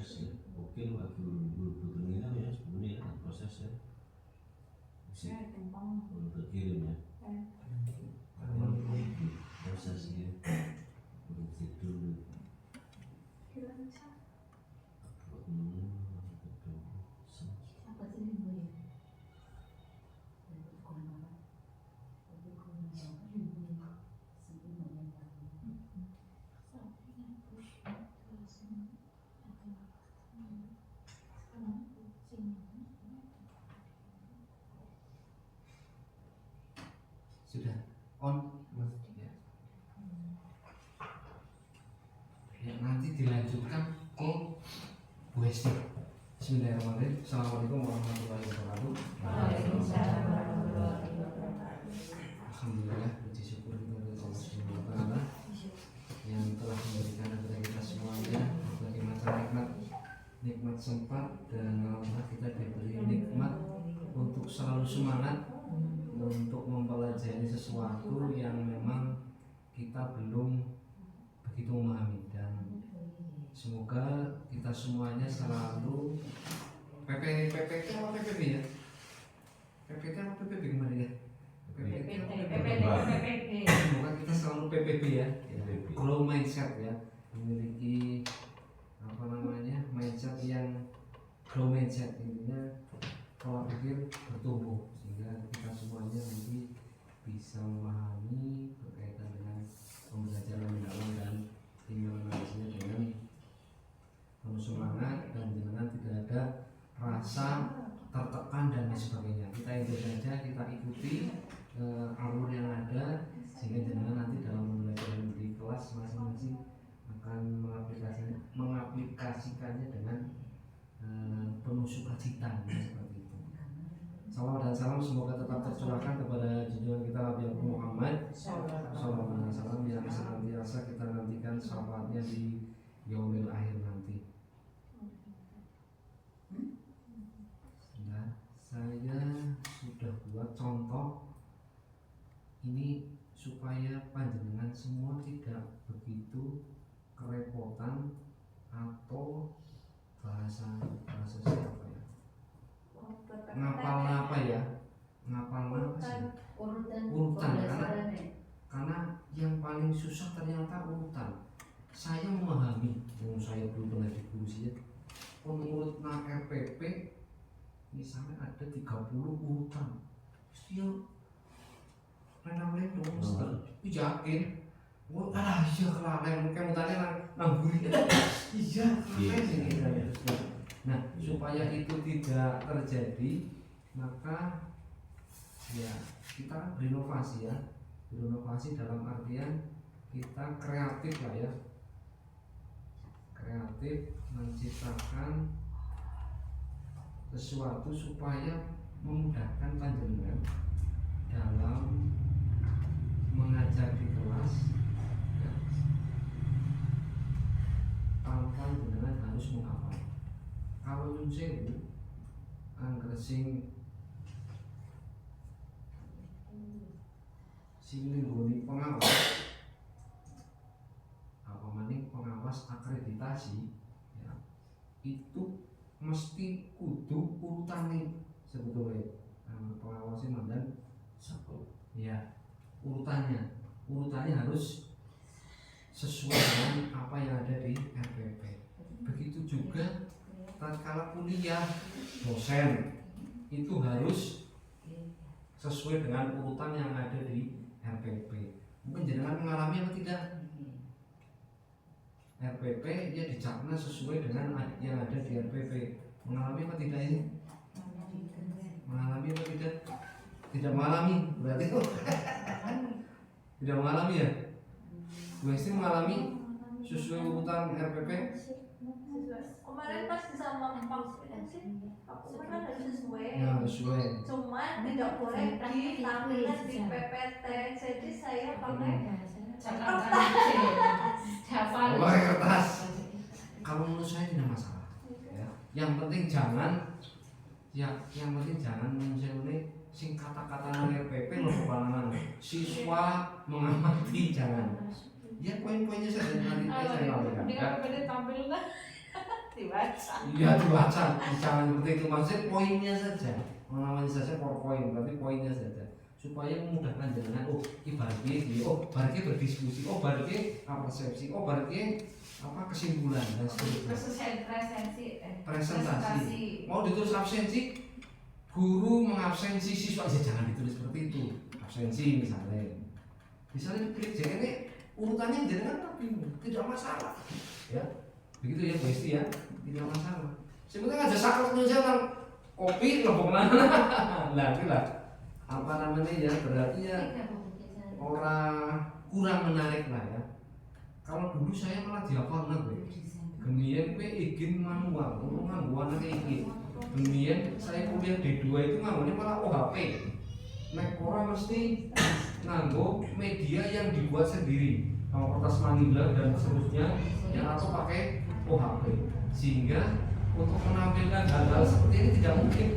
proses ya. Oke lu lagi butuh ini ya sebenarnya kan proses ya. Bisa berkirim ya. Proses ya. Tidur. Sudah on ya, nanti dilanjutkan ke WC. Bismillahirrahmanirrahim. Assalamualaikum warahmatullahi wabarakatuh. Waalaikumsalam warahmatullahi wabarakatuh. Alhamdulillah, puji syukur kepada Allah Subhanahu wa taala yang telah memberikan kepada kita semuanya berbagai macam nikmat sempat, dan alhamdulillah kita diberi nikmat untuk selalu semangat untuk mempelajari sesuatu yang memang kita belum begitu memahami, dan semoga kita semuanya selalu PPT atau PPP ya? PPT atau PPP gimana ya? PPP. Semoga kita selalu PPP ya, grow mindset ya, memiliki apa namanya mindset yang grow mindset, intinya pola pikir bertumbuh sehingga kita semuanya nanti bisa memahami berkaitan dengan pembelajaran mendalam dan implementasinya dengan penuh semangat, dan jangan tidak ada rasa tertekan dan lain sebagainya. Kita itu saja, kita ikuti alur yang ada sehingga jangan nanti dalam pembelajaran di kelas masing-masing akan mengaplikasikannya dengan penuh sukacita seperti itu. Salam dan salam semoga tetap tercurahkan kepada junjungan kita Nabi Muhammad sallallahu alaihi wasallam yang senantiasa kita nantikan syafaatnya di yaumil akhir nanti. Nah, saya sudah buat contoh ini supaya panjenengan semua tidak begitu kerepotan atau bahasa siapa ya? Ngapal apa ya? Ngapal apa sih? Urutan karena yang paling susah ternyata urutan. Saya memahami, saya belum pernah di kursi ya. Menurut RPP misalnya ada 30 urutan. Dia renang dong, yakin. Wah, iya kelalen, mungkin mutanya namburi. Iya, kelalen. Nah, supaya itu tidak terjadi, maka ya kita berinovasi ya. Berinovasi dalam artian kita kreatif lah ya. Kreatif menciptakan sesuatu supaya memudahkan panjenengan dalam mengajar di kelas ya, tanpa panjenengan harus menghafal. Kalau nyun sewu angger sing nggoni pengawas apa maning pengawas akreditasi ya, itu mesti kudu urutane sebetulnya pengawasnya mandan satu ya, urutannya harus sesuai dengan apa yang ada di RPP. Begitu juga tatkala kuliah dosen itu harus sesuai dengan urutan yang ada di RPP. Mungkin jenengan mengalami atau tidak? RPP ya dicapna sesuai dengan yang ada di RPP. Mengalami apa tidak ini? Mengalami apa tidak? Tidak mengalami berarti tidak mengalami ya? Bu Esti mengalami sesuai urutan RPP? Kemarin pas sama Pak sih, aku kan harus sesuai. Ya sesuai. Cuman tidak boleh ditampilkan di PPT. Jadi saya pakai kertas. Kalau menurut saya tidak masalah. Ya. Yang penting jangan menjadi sing kata-kata RPP lo kebalangan. Siswa mengamati jangan. Ya poin-poinnya saja nanti saya lakukan. Dia tampil lah. Dibaca. Iya dibaca, jangan seperti itu, maksudnya poinnya saja, namanya saja poin, tapi poinnya saja supaya memudahkan jenengan. Oh ibaratnya dia, oh baratnya berdiskusi, oh baratnya apa persepsi, oh baratnya apa kesimpulan dan seterusnya. Presentasi. Mau ditulis absensi, guru mengabsensi siswa, ya jangan ditulis seperti itu. Absensi misalnya klik ini urutannya jenengan tapi tidak masalah, ya begitu ya Besti ya, tidak masalah. Sebenarnya aja sakit Indonesia kopi lembok mana, nah itulah apa namanya ya, berarti ya orang kurang menarik lah ya. Kalau dulu saya malah dihafal nanti kemudian izin manual, ngangguan iki. Kemudian saya kuliah D2 itu nganggunya malah OHP. Nek orang mesti nganggo media yang dibuat sendiri, kertas manila dan seterusnya, yang atau pakai OHP. Sehingga untuk menampilkan hal-hal seperti ini tidak mungkin.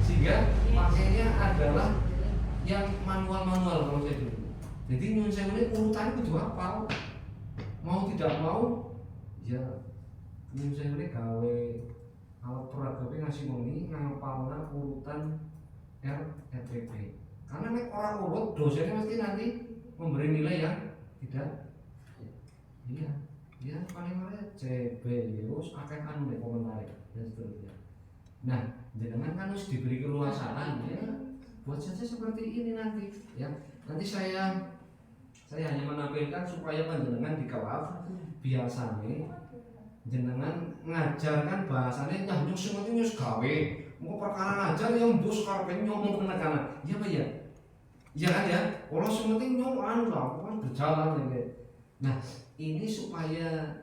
Sehingga pakainya adalah yang manual-manual kalau saya dulu. Jadi nyuwun sewu ini urutannya kudu hafal. Mau tidak mau ya nyuwun sewu ini gawe alat peragawe ngasih wengi ngapalna urutan RPP. Karena nek orang urut dosennya mesti nanti memberi nilai yang tidak iya paling mana CB terus akeh anu nek komentar dan seterusnya. Nah, jenengan kan harus diberi keluasaan ya. Buat saja seperti ini nanti ya. Nanti saya hanya menampilkan supaya panjenengan di kelas biasanya jenengan ngajarkan bahasanya nyah nyus sementing nyus gawe. Mau perkara ngajar yang bos karepe ngomong kenakanan. Iya Pak ya? Iya kan ya? Kalau sementing nyom anu lah, kan berjalan ya. Nah, ini supaya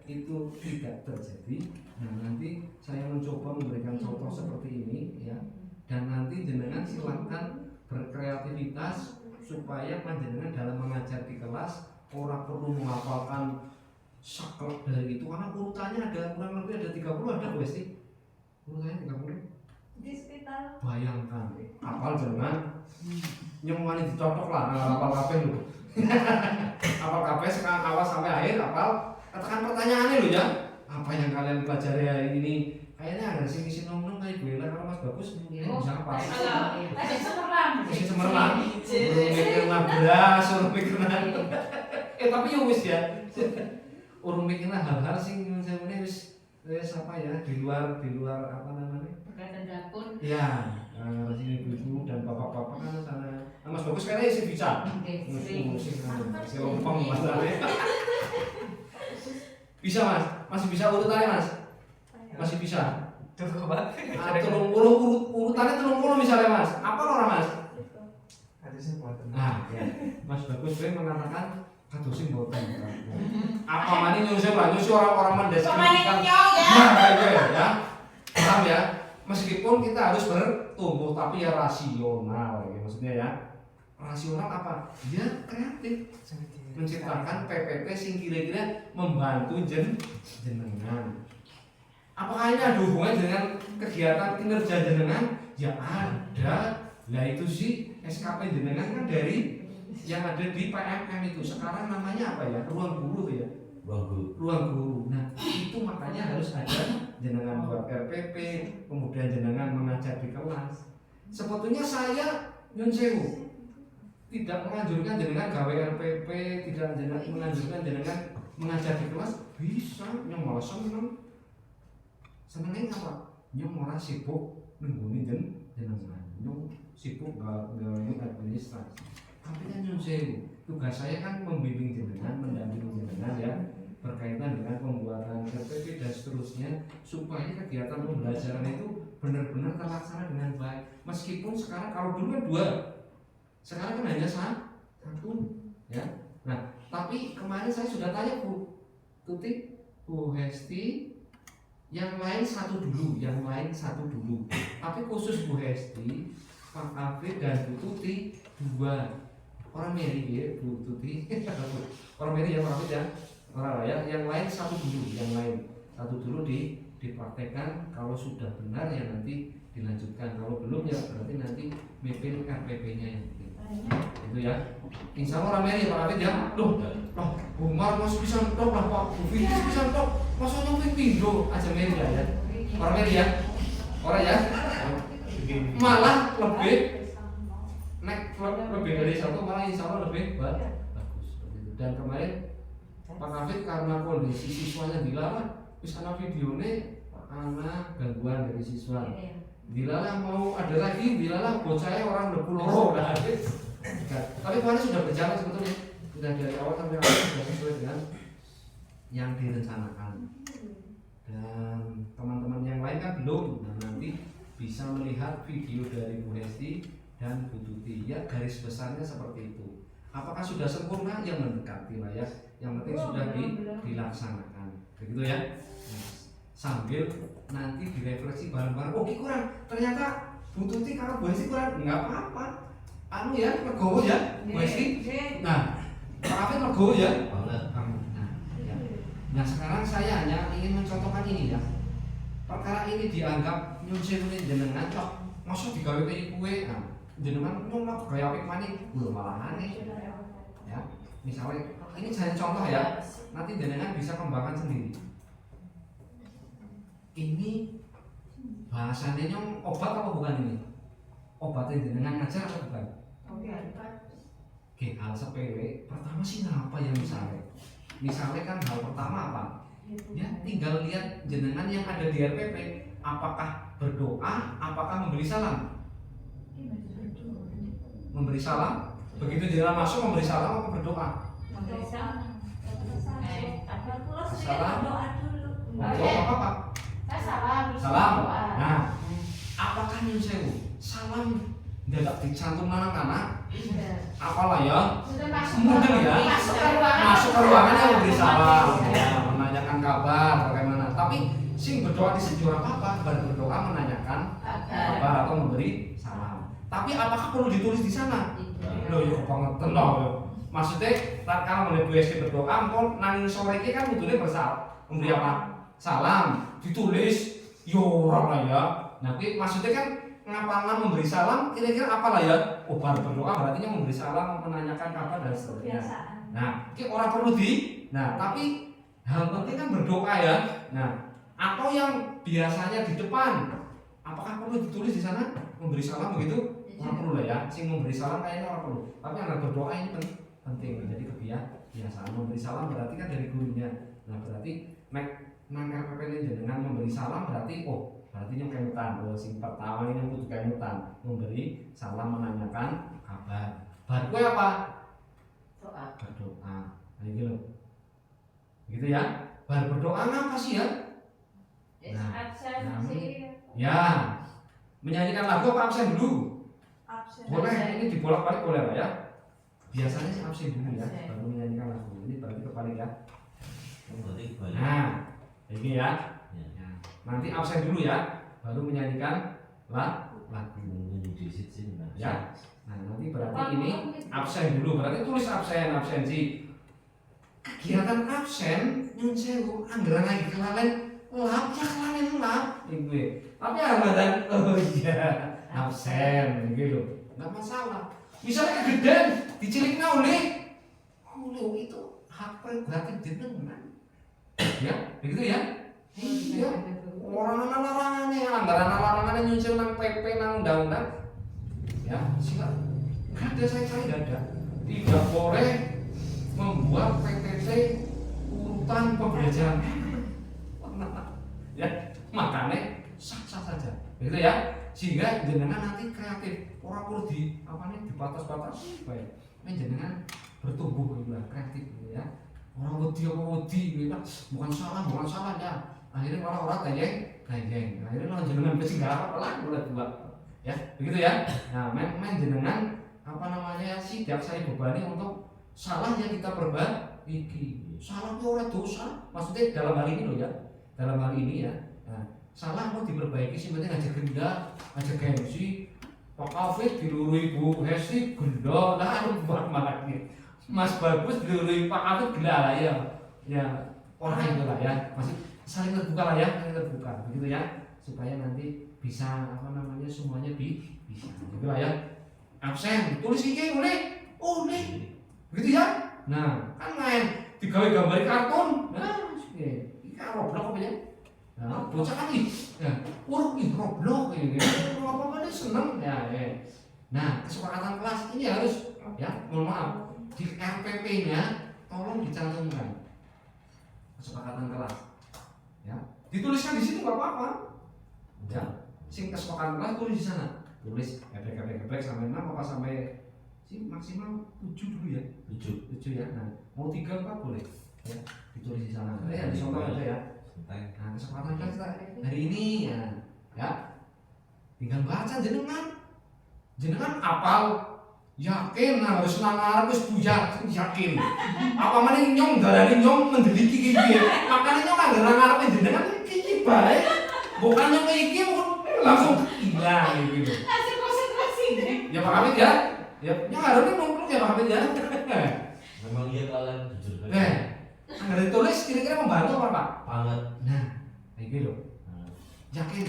itu tidak terjadi. Nah, nanti saya mencoba memberikan contoh seperti ini ya. Dan nanti jenengan silakan berkreativitas supaya panjenengan dalam mengajar di kelas orang perlu menghafalkan saklek dari itu, karena urutannya ada kurang lebih ada 30 ada Bu Esti? Urutannya 30? Di sekitar. Bayangkan, hafal jenengan nyemani dicocok lah, hafal kabeh lho. Hafal kabeh sekarang awal sampai akhir hafal. Katakan pertanyaannya lho ya. Apa yang kalian pelajari hari ini? Kayaknya ada sing isi nom-nom kayak gue lah, kalau Mas Bagus ini bisa apa? Isi cemerlang. Urung mikir nabras, urung mikir tapi ya wis ya. Urung mikir hal-hal sing sebenarnya wis apa ya, di luar apa namanya? Berkaitan dapur. Ya, sini ibu dan bapak-bapak kan sana. Nah, Mas Bagus kayaknya isi bisa. Musik lompong masalahnya. Bisa Mas, masih bisa urutannya Mas. Masih bisa. Urutannya 30 misalnya Mas. Apa orang Mas? Nah, ya. Mas Bagus saya mengatakan kadosin boten. Apa mani nyusul orang-orang mendeskripsikan. Nah, ya. Paham ya? Meskipun kita harus bertumbuh tapi ya rasional ya, maksudnya ya. Rasional apa? Ya kreatif. Menciptakan PPT sing kira-kira membantu jenengan. Apakah ini ada hubungan dengan kegiatan kinerja jenengan? Ya ada. Lah itu sih SKP jenengan kan dari yang ada di PMM itu. Sekarang namanya apa ya? Ruang guru tuh ya. Ruang guru. Nah, itu makanya harus ada jenengan buat RPP, kemudian jenengan mengajar di kelas. Sebetulnya saya nyun sewu tidak menganjurkan jenengan gawe RPP, tidak menganjurkan jenengan mengajar di kelas. Bisa, yang malah senengnya apa? Nyong ora sibuk nungguni jenengan. Nyong sibuk nggawe administrasi. Tapi kan nyong sewu, tugas saya kan membimbing jenengan, mendampingi jenengan ya, berkaitan dengan pembuatan RPP dan seterusnya, supaya kegiatan pembelajaran itu benar-benar terlaksana dengan baik. Meskipun sekarang kalau dulu kan 2, sekarang kan hanya 1 ya. Nah, tapi kemarin saya sudah tanya Bu Tuti, Bu Hesti, yang lain 1 dulu, tapi khusus Bu Hesti, Pak Afid dan Bu Tuti 2. Orang Mary ya, Bu Tuti. Orang Mary ya Pak Afid ya. Orang ya, yang lain 1 dulu, satu dulu dipraktekkan. Kalau sudah benar ya nanti dilanjutkan. Kalau belum ya berarti nanti mimpin RPP-nya yang itu ya. Insya Allah orang Mary ya Pak Afid ya. Loh, Bu Mar masih bisa ntok lah Pak, Bu Fitri bisa ntok. Masa nyopik pindho aja meri ya. Orang meri ya. Orang ya. Malah lebih dari satu, malah insya Allah lebih bagus. Dan kemarin Pak Hafid karena kondisi siswanya dilarang, terus anak videonya anak gangguan dari siswa. Dilalah mau ada lagi, dilalah bocahnya orang 20 udah habis. Tapi kemarin sudah berjalan sebetulnya, sudah dari awal sampai akhir sudah sesuai dengan yang direncanakan. Dan teman-teman yang lain kan belum, nah, nanti bisa melihat video dari Bu Hesti dan Bu Tuti. Ya garis besarnya seperti itu. Apakah sudah sempurna? Yang mendekati lah ya. Yang penting sudah dilaksanakan. Begitu ya. Nah, sambil nanti direfleksi bareng-bareng. Oh, kurang. Ternyata Bu Tuti kalau Bu Hesti kurang, enggak apa-apa. Anu ya, legowo ya, Bu Hesti. Nah, Pak Hafid legowo ya. Nah, sekarang saya hanya ingin mencontohkan ini ya. Perkara ini dianggap nyun sewu jenengan kok masa digawe kaya kue. Nah, jenengan nyolok gaya apik maning belum malah aneh. Ya, misalnya ini saya contoh ya. Nanti jenengan bisa kembangkan sendiri. Ini bahasanya nyong obat apa bukan ini? Obatnya jenengan ngajar atau bukan? Oke, hal sepele. Pertama sih ngapa ya misalnya? Misalnya kan hal pertama apa? Ya tinggal lihat jenengan yang ada di RPP. Apakah berdoa? Apakah memberi salam? Memberi salam. Begitu jenengan masuk memberi salam atau berdoa? Memberi salam. Salam. Doa dulu. Apa? Salam. Salam. Nah, apakah nyun sewu? Salam tidak dicantum anak-anak? Apalah ya? Mungkin ya. Masuk ke ruangannya memberi salam, ya, menanyakan kabar bagaimana. Tapi sing berdoa di sini apa? Berdoa menanyakan kabar atau memberi salam. Tapi apakah perlu ditulis di sana? Loh, ya banget tenang. Maksudnya, kalau mulai Bu Hesti berdoa, empon nanging sore ini kan butuhnya memberi apa? Salam, ditulis, yo orang lah ya. Nah, maksudnya kan ngapalan memberi salam, kira-kira apalah ya? Oh, baru berdoa berarti memberi salam, menanyakan kabar dan seterusnya. Nah, ini orang perlu nah, tapi hal penting kan berdoa ya. Nah, atau yang biasanya di depan, apakah perlu ditulis di sana memberi salam begitu? Orang perlu lah ya. Sing memberi salam kayaknya orang perlu. Tapi yang berdoa ini penting menjadi kebiasaan. Memberi salam berarti kan dari gurunya. Nah, berarti nang RPP ini dengan memberi salam berarti berarti yang kemutan. Sing pertama ini kudu kemutan, memberi salam menanyakan kabar. Baru apa? Berdoa. Nah, gitu loh. Gitu ya. Baru berdoa apa sih ya? Ya. Menyanyikan lagu apa absen dulu? Absen. Boleh, ini dibolak-balik boleh lah ya. Biasanya sih absen dulu ya, baru menyanyikan lagu. Ini berarti kebalik ya. Nah, ini ya. Nanti absen dulu ya, baru menyanyikan lagu. Ya. Nah, nanti berarti ini absen dulu. Berarti tulis absensi. Kegiatan absen nyun sewu anggaran lagi kelalen lap ya kelalen lap ibu. Tapi anggaran absen gitu. Enggak masalah. Misalnya kegedean dicilikna oleh itu hak prerogatif jenengan. Ya, begitu ya. Iya. Orang larangannya nyun sewu nang PP nang undang-undang. Ya, silakan. Enggak ada saya enggak ada. Tidak boleh membuat PPT urutan pembelajaran. Ya, makanya sah-sah saja. Begitu ya. Sehingga jenengan nanti kreatif. Orang perlu dibatas-batas supaya jenengan bertumbuh gitu lah, kreatif gitu ya. Orang wedi gitu. Bukan salah ya. Akhirnya orang gayeng. Akhirnya orang jenengan pasti enggak apa-apa boleh buat. Ya, begitu ya. Nah, main jenengan siap saya bebani untuk salah yang kita perbaiki. Salah itu orang dosa. Maksudnya dalam hal ini loh ya. Dalam hal ini ya. Nah, salah mau diperbaiki sih penting aja gendak, aja gengsi. Pak Hafid dilurui Bu Hesti genda, nah buat malah gitu. Mas Bagus dilurui Pak Hafid gila lah ya. Ya, orang itu lah ya. Masih saling terbuka lah ya, begitu ya. Supaya nanti bisa semuanya bisa. Gitu lah ya. Absen, tulis iki boleh. Begitu ya. Nah, kan main digawe gambar kartun. Nah, iki kayak Roblox apa ya? Nah, bocah kan nih, ya, uruk nih Roblox ini, apa-apa dia seneng ya. Nah, kesepakatan kelas ini harus ya, mohon maaf di RPP-nya tolong dicantumkan kesepakatan kelas. Ya, dituliskan di situ nggak apa-apa. Ya, sing kesepakatan kelas tulis di sana. Tulis geprek sampai 6 apa sampai sih maksimal 7 dulu ya. 7 ya. Nah, mau 3 4 boleh. Ya, ditulis di sana. Ya, di contoh aja ya. Nah, kesempatan kelas kita hari ini ya. Tinggal baca jenengan apal yakin harus nangar harus bujak yakin apa mana nyong darani nyong mendeliki gini makanya nyong agak nangar jenengan iki baik bukan nyong iki langsung hilang gitu. Kasih konsentrasi deh. Ya Pak Hamid ya nyong harusnya nongkrong ya Pak Hamid ya. Memang iya kalian jujur. Nggak ditulis kira-kira membantu apa Pak? Banget. Nah, kayak gitu. Yakin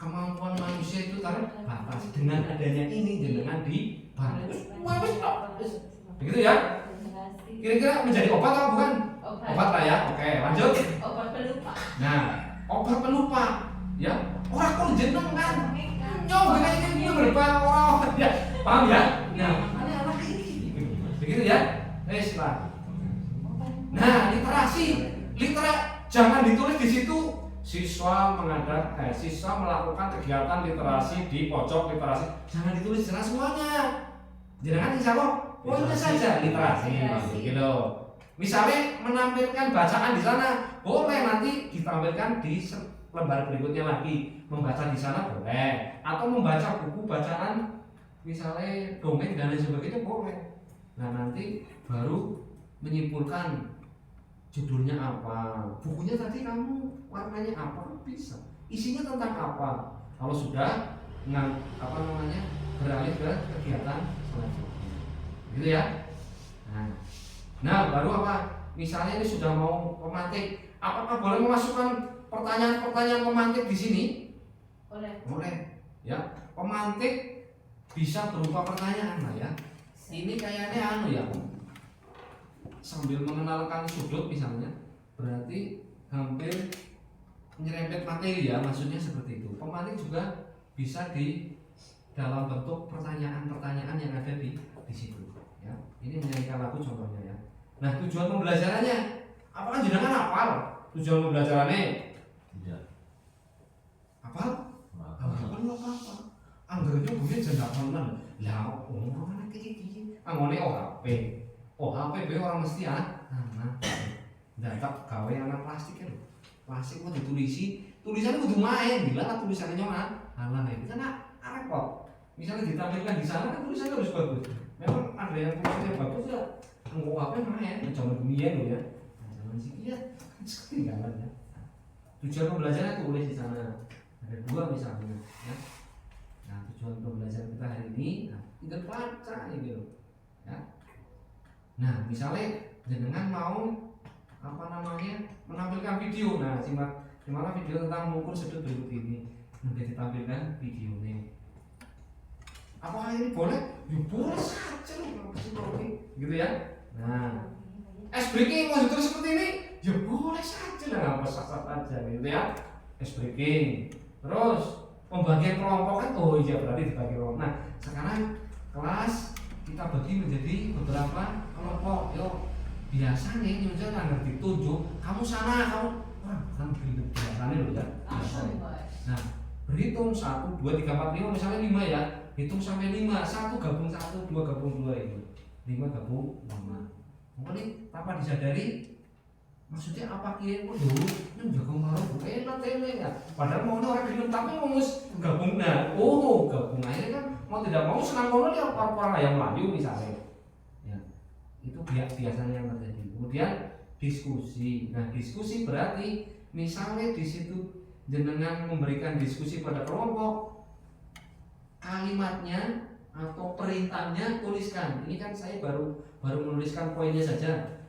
kemampuan manusia itu terbatas dengan adanya ini jenengan dibantu. Begitu ya? Kira-kira menjadi obat atau bukan? Obat lah ya. Oke, lanjut. Obat pelupa. Nah, obat pelupa ya. Orang kok jenengan nyong kayak gini berapa ya. Paham ya? Nah, makanya anak ini. Begitu ya? Lah. Nah, jangan ditulis di situ siswa melakukan kegiatan literasi di pojok literasi. Jangan ditulis jelas semuanya. Jangan insya Allah poinnya saja literasi gitu. Misalnya menampilkan bacaan di sana, boleh nanti ditampilkan di lembar berikutnya lagi. Membaca di sana boleh, atau membaca buku bacaan misalnya dongeng dan lain sebagainya boleh. Nah, nanti baru menyimpulkan judulnya apa, bukunya tadi kamu warnanya apa, bisa. Isinya tentang apa. Kalau sudah beralih ke kegiatan selanjutnya, gitu ya. Nah, baru apa? Misalnya ini sudah mau pemantik, apakah boleh memasukkan pertanyaan-pertanyaan pemantik di sini? Boleh. Ya, pemantik bisa berupa pertanyaan lah ya. Ini kayaknya ya. Sambil mengenalkan sudut misalnya, berarti hampir menyerempet materi ya, maksudnya seperti itu. Pemantik juga bisa di dalam bentuk pertanyaan-pertanyaan yang ada di situ. Ya, ini menyanyikan lagu contohnya ya. Nah, tujuan pembelajarannya, apakah jenengan hafal tujuan pembelajarannya? Tidak. Hafal? Hafal apa? Anggarnya gue jangan hafal lah. Orang anak kayak angone OHP. HP orang mesti tak gawe anak plastik ya lho. Plastik kok ditulisi, tulisannya kudu main, bila tulisannya halah itu kan repot. Misalnya ditampilkan di sana kan tulisannya harus bagus. Memang ada yang tulisannya bagus ya, nggo HP main, zaman dunia lho ya. Zaman sekian ketinggalan ya. Tujuan pembelajaran tulis di sana. Ada 2 misalnya ya. Nah, tujuan pembelajaran kita hari ini tinggal baca gitu ya. Nah, misalnya jenengan mau menampilkan video. Nah, simak video tentang mengukur sudut berikut ini. Nanti ditampilkan videonya. Apakah ini boleh? Ya boleh saja loh, gitu ya. Nah, ice breaking mau ditulis seperti ini, ya boleh saja lah, apa sasat aja gitu ya. Ice breaking. Terus pembagian kelompok kan, oh iya berarti dibagi kelompok. Nah, sekarang kelas kita bagi menjadi beberapa kelompok. Biasanya ini misalnya nggak ditunjuk, kamu sana, kamu biasanya loh ya. Nah, berhitung 1, 2, 3, 4, 5 misalnya 5 ya. Hitung sampai 5, 1 gabung 1, 2 gabung 2 itu. 5 gabung 5. Mungkin tanpa disadari maksudnya apa kira kok dulu yang jago marah enak ya. Padahal mau orang gelem tapi mau gabung gabung akhirnya kan mau tidak mau senang kono dia orang yang melayu misalnya. Ya. Itu biasanya yang terjadi. Kemudian diskusi. Nah, diskusi berarti misalnya di situ jenengan memberikan diskusi pada kelompok, kalimatnya atau perintahnya tuliskan. Ini kan saya baru menuliskan poinnya saja.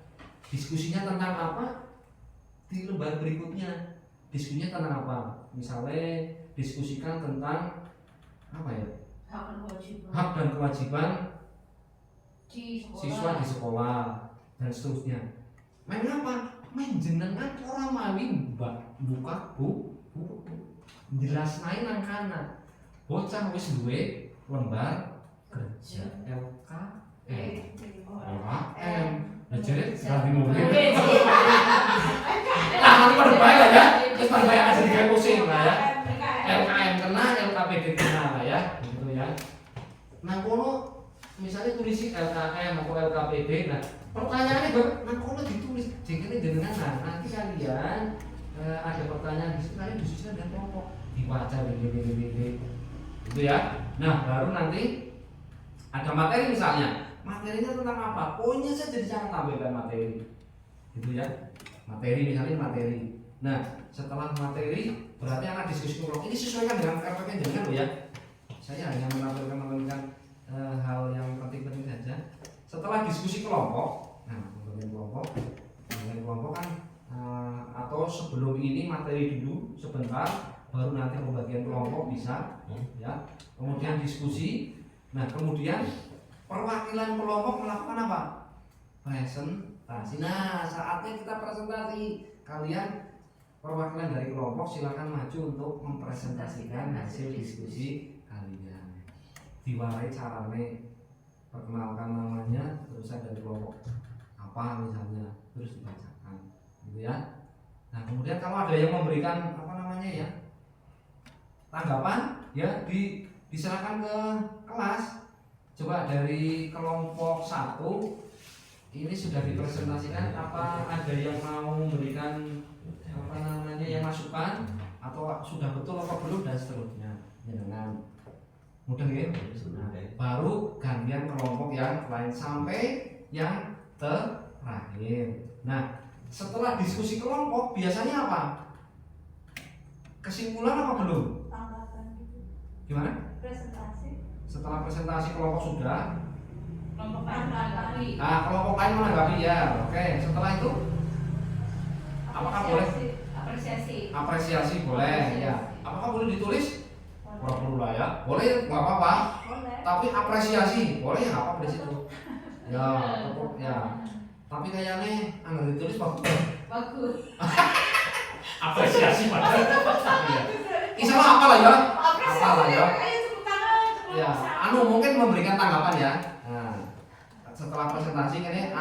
Diskusinya tentang apa? Di lembar berikutnya. Diskusinya tentang apa? Misalnya diskusikan tentang apa ya? Hak dan kewajiban siswa di sekolah dan seterusnya. Main apa? menjenengan ora mawi buka buku jelasnain nang kana bocah wis duwe lembar kerja LKM. Nah jadi ganti mobil. Nah nanti pada baik lah ya, terus pada baik aja digawe pusing lah ya. LKM kena, LKPD kena lah ya, gitu ya. Nah kono misalnya tulisi LKM atau LKPD, nah pertanyaannya nah kono ditulis, jadinya jenengan nanti kalian ada pertanyaan di situ kalian disusun dan kelompok dibaca gitu ya. Nah baru nanti ada materi misalnya, materinya tentang apa? Poinnya saja jangan tampilkan materi, gitu ya. Materi misalnya materi. Nah setelah materi berarti anak diskusi kelompok ini sesuaikan dengan RPP jangan loh ya. Saya hanya menampilkan hal yang penting-penting saja. Setelah diskusi kelompok, nah pembagian kelompok kan atau sebelum ini materi dulu sebentar, baru nanti pembagian kelompok bisa, ya. Kemudian diskusi. Nah kemudian perwakilan kelompok melakukan apa? Presentasi. Nah saatnya kita presentasi. Kalian perwakilan dari kelompok silakan maju untuk mempresentasikan hasil diskusi kalian. Diwarai carane, perkenalkan namanya, terusan dari kelompok apa misalnya, terus dibacakan, gitu ya. Nah kemudian kalau ada yang memberikan apa namanya ya tanggapan, ya diserahkan ke kelas. Coba dari kelompok 1 ini sudah dipresentasikan, apa ada yang mau memberikan apa namanya yang masukan atau sudah betul apa belum dan seterusnya, ya dengan mudah ya. Nah, baru gantian kelompok yang lain sampai yang terakhir. Nah setelah diskusi kelompok biasanya apa? Kesimpulan apa belum? Gimana? Presentasi. Setelah presentasi kelompok sudah, Kelompok lain menanggapi. kelompok lain menanggapi ya. Oke, setelah itu apakah boleh? Apresiasi boleh ya. Apakah boleh ditulis? Kurang perlu lah ya. Boleh, nggak apa-apa. Boleh. Tapi apresiasi boleh ya, apa di situ? Ya, tetap ya. Tapi kayaknya anggar ditulis Bagus. apresiasi padahal. Insyaallah apa lah ya? Apa lah ya? Ayo tepuk tangan. Ya, mungkin memberikan tanggapan ya. Nah, setelah presentasi ini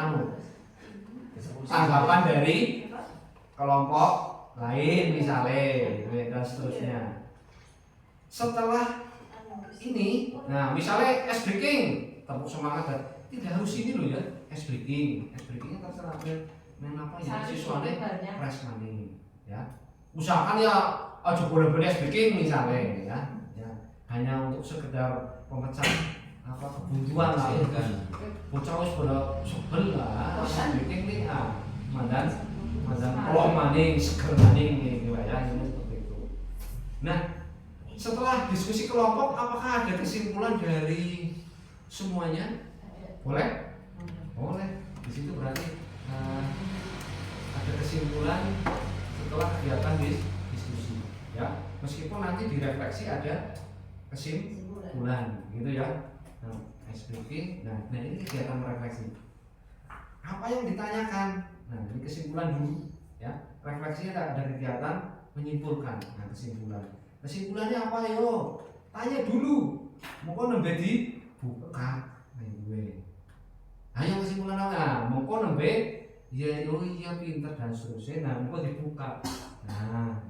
tanggapan dari kelompok lain misalnya dan seterusnya. Setelah ini, nah misalnya ice breaking, tepuk semangat dan tidak harus ini loh ya, ice breaking. Ice breakingnya terserah main apa ya, siswanya press money ya. Usahakan ya aja boleh-boleh ice breaking misalnya ya. Hanya untuk sekedar pemecah apa kebuntuan lah ya kan. Bocah wis pada sebel lah, ice breaking nih mandan plong maning, seger maning gitu ya, ini seperti itu. Nah, setelah diskusi kelompok apakah ada kesimpulan dari semuanya? Boleh? Boleh. Di situ berarti ada kesimpulan setelah kegiatan diskusi ya. Meskipun nanti direfleksi ada kesimpulan gitu ya. Nah, SPK. Nah, ini kegiatan refleksi. Apa yang ditanyakan? Nah, ini kesimpulan dulu ya. Refleksinya ada kegiatan menyimpulkan. Nah, kesimpulannya apa yo? Tanya dulu. Mau nembe dibuka. Ayo kesimpulan apa? Mau nembe ya iya pinter dan seterusnya. Nah, mau dibuka. Nah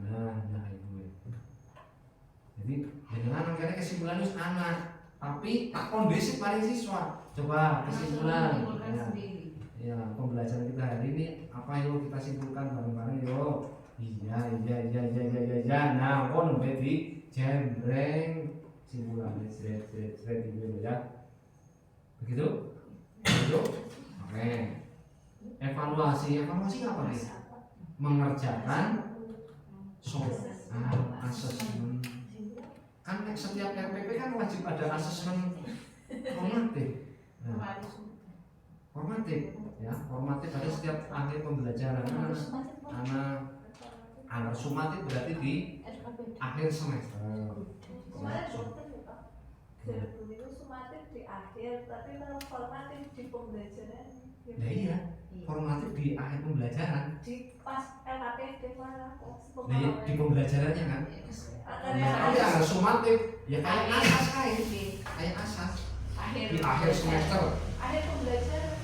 itu. Jadi dengan akhirnya kesimpulan itu anak, tapi tak kondisi paling siswa. Coba kesimpulan. Ya, pembelajaran kita hari ini apa yo kita simpulkan bareng-bareng yo. Iya. Nah, kon nembe di jembreng simpulan sret gitu ya. Begitu? Oke. Evaluasi apa nih? Mengerjakan asesmen. Kan setiap RPP kan wajib ada asesmen formatif. Nah, formatif ada setiap akhir pembelajaran. Anak sumatif berarti di akhir semester. Kemarin dokter ya Pak, itu sumatif di akhir, tapi kalau formatif di pembelajaran Nah iya, formatif di akhir pembelajaran. Di pas LKP di mana? Nah ya, di pembelajarannya kan. Ada Tapi yang sumatif ya kayak asas kayak asas di akhir semester. akhir pembelajaran.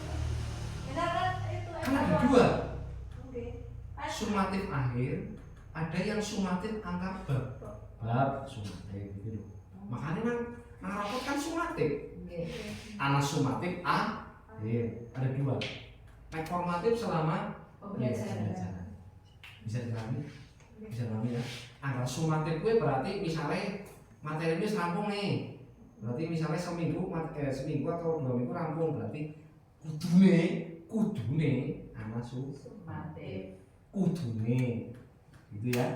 Benar kan itu? Kan ada dua, Oke. sumatif akhir, ada yang sumatif angka bab sumatif gitu loh. Makanya nang rapot kan sumatif. Anas sumatif ada dua. Nek formatif selama pembelajaran. Bisa dipahami ya. Angka sumatif gue berarti misalnya materi ini rampung nih. Berarti misalnya seminggu atau 2 minggu rampung, berarti kudune anas Sumatif. kudune gitu ya.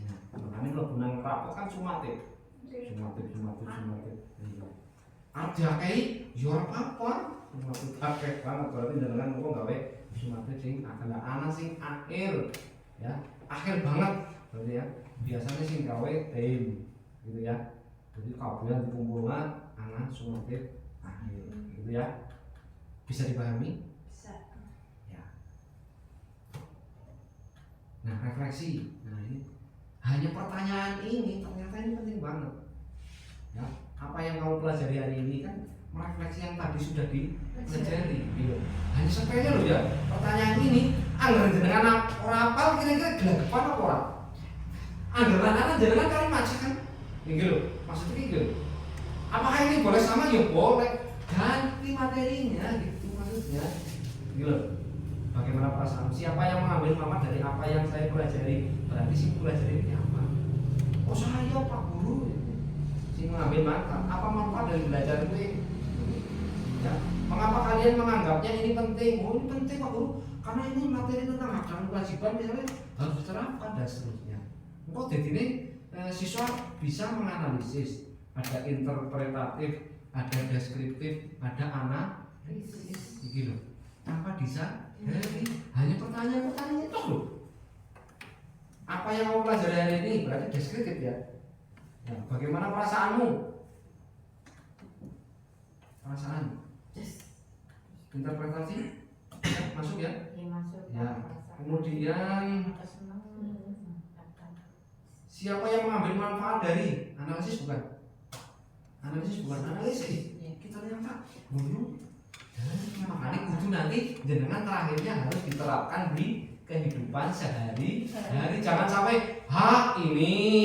Nah, makanya kalau gunang rapot kan sumatif. Sumatif. Iya. Ada kayak yo apa? Sumatif akeh banget berarti dengan kok gawe sumatif sing ada ana sing akhir ya. Akhir banget berarti ya. Biasanya sing gawe tim gitu ya. Jadi kabeh dikumpulna ana sumatif akhir gitu ya. Bisa dipahami? Bisa. Ya. Nah, refleksi. Nah, ini hanya pertanyaan ini ternyata ini penting banget. Ya, apa yang kamu pelajari hari ini kan merefleksi yang tadi sudah dipelajari. Gitu. Hanya sepele loh ya. Pertanyaan ini anggaran jenengan ora apal kira-kira gelagapan apa ora? Anggaran jenengan kali macet kan? Gitu loh. Maksudnya gitu. Apakah ini boleh sama? Ya boleh. Ganti materinya gitu maksudnya. Gitu loh. Bagaimana perasaan? Siapa yang mengambil manfaat dari apa yang saya pelajari? Berarti si pelajari ini apa? Oh saya Pak Guru. Si mengambil manfaat. Apa manfaat dari belajar itu? Ya. Mengapa kalian menganggapnya ini penting? Oh ini penting Pak Guru. Karena ini materi tentang hak dan kewajiban misalnya harus diterapkan dan seterusnya. Kok jadi ini siswa bisa menganalisis. Ada interpretatif, ada deskriptif, ada analisis. Gitu loh. Tanpa jadi hanya pertanyaan-pertanyaan itu loh. Apa yang kamu pelajari hari ini berarti deskriptif ya. Nah, bagaimana perasaanmu? Perasaan. Interpretasi ya, masuk ya. Ya. Kemudian siapa yang mengambil manfaat dari analisis bukan? Analisis. Kita ternyata guru. Makanya kudu nanti jenengan terakhirnya harus diterapkan di kehidupan sehari-hari. Jangan sampai hak ini,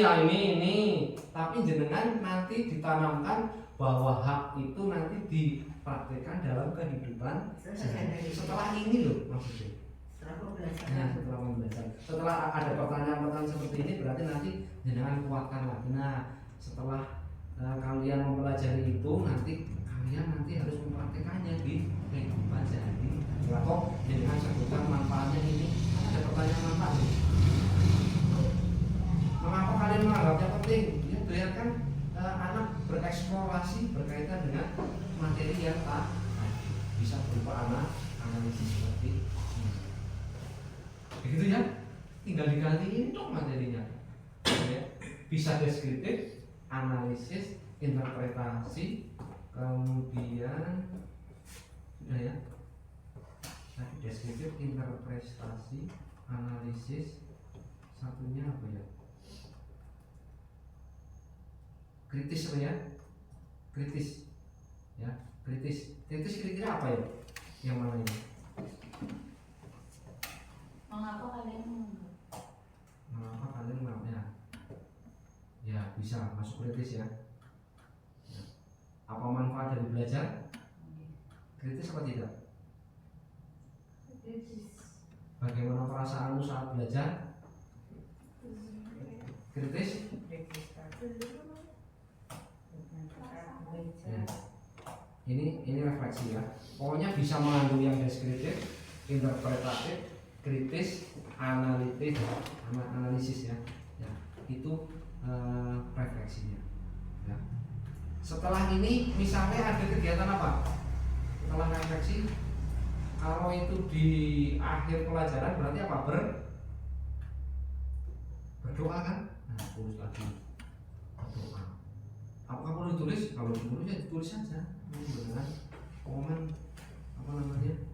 tapi jenengan nanti ditanamkan bahwa hak itu nanti dipraktikkan dalam kehidupan sehari-hari. Setelah ini loh maksudnya. Setelah pembelajaran. Setelah ada pertanyaan-pertanyaan seperti ini berarti nanti jenengan kuatkan lagi. Nah, setelah kalian mempelajari itu nanti harus mempraktekannya di kehidupan sehari-hari. Atau dengan sebutkan manfaatnya ini ada pertanyaan manfaat. Mengapa kalian menganggapnya penting? Ya biarkan anak bereksplorasi berkaitan dengan materi yang tak bisa berupa anak analisis seperti ini. Begitu ya. Tinggal diganti ini dong materinya. Ya. Bisa deskriptif, analisis, interpretasi. Kemudian sudah ya tadi deskriptif, interpretasi, analisis, satunya apa ya, kritis apa ya, kritis kira-kira apa ya, yang mana ini? Mengapa kalian menganggapnya ya bisa masuk kritis ya. Apa manfaat dari belajar? Kritis apa tidak? Bagaimana perasaanmu saat belajar? Kritis? Ya. Ini refleksi ya. Pokoknya bisa mengandung yang deskriptif, interpretatif, kritis, analisis ya. Itu refleksinya. Ya. Setelah ini misalnya ada kegiatan apa? Setelah refleksi, kalau itu di akhir pelajaran berarti apa? Berdoa kan? Nah, tulis lagi berdoa. Apakah perlu ditulis? Kalau ditulis ya ditulis saja. Dengan komen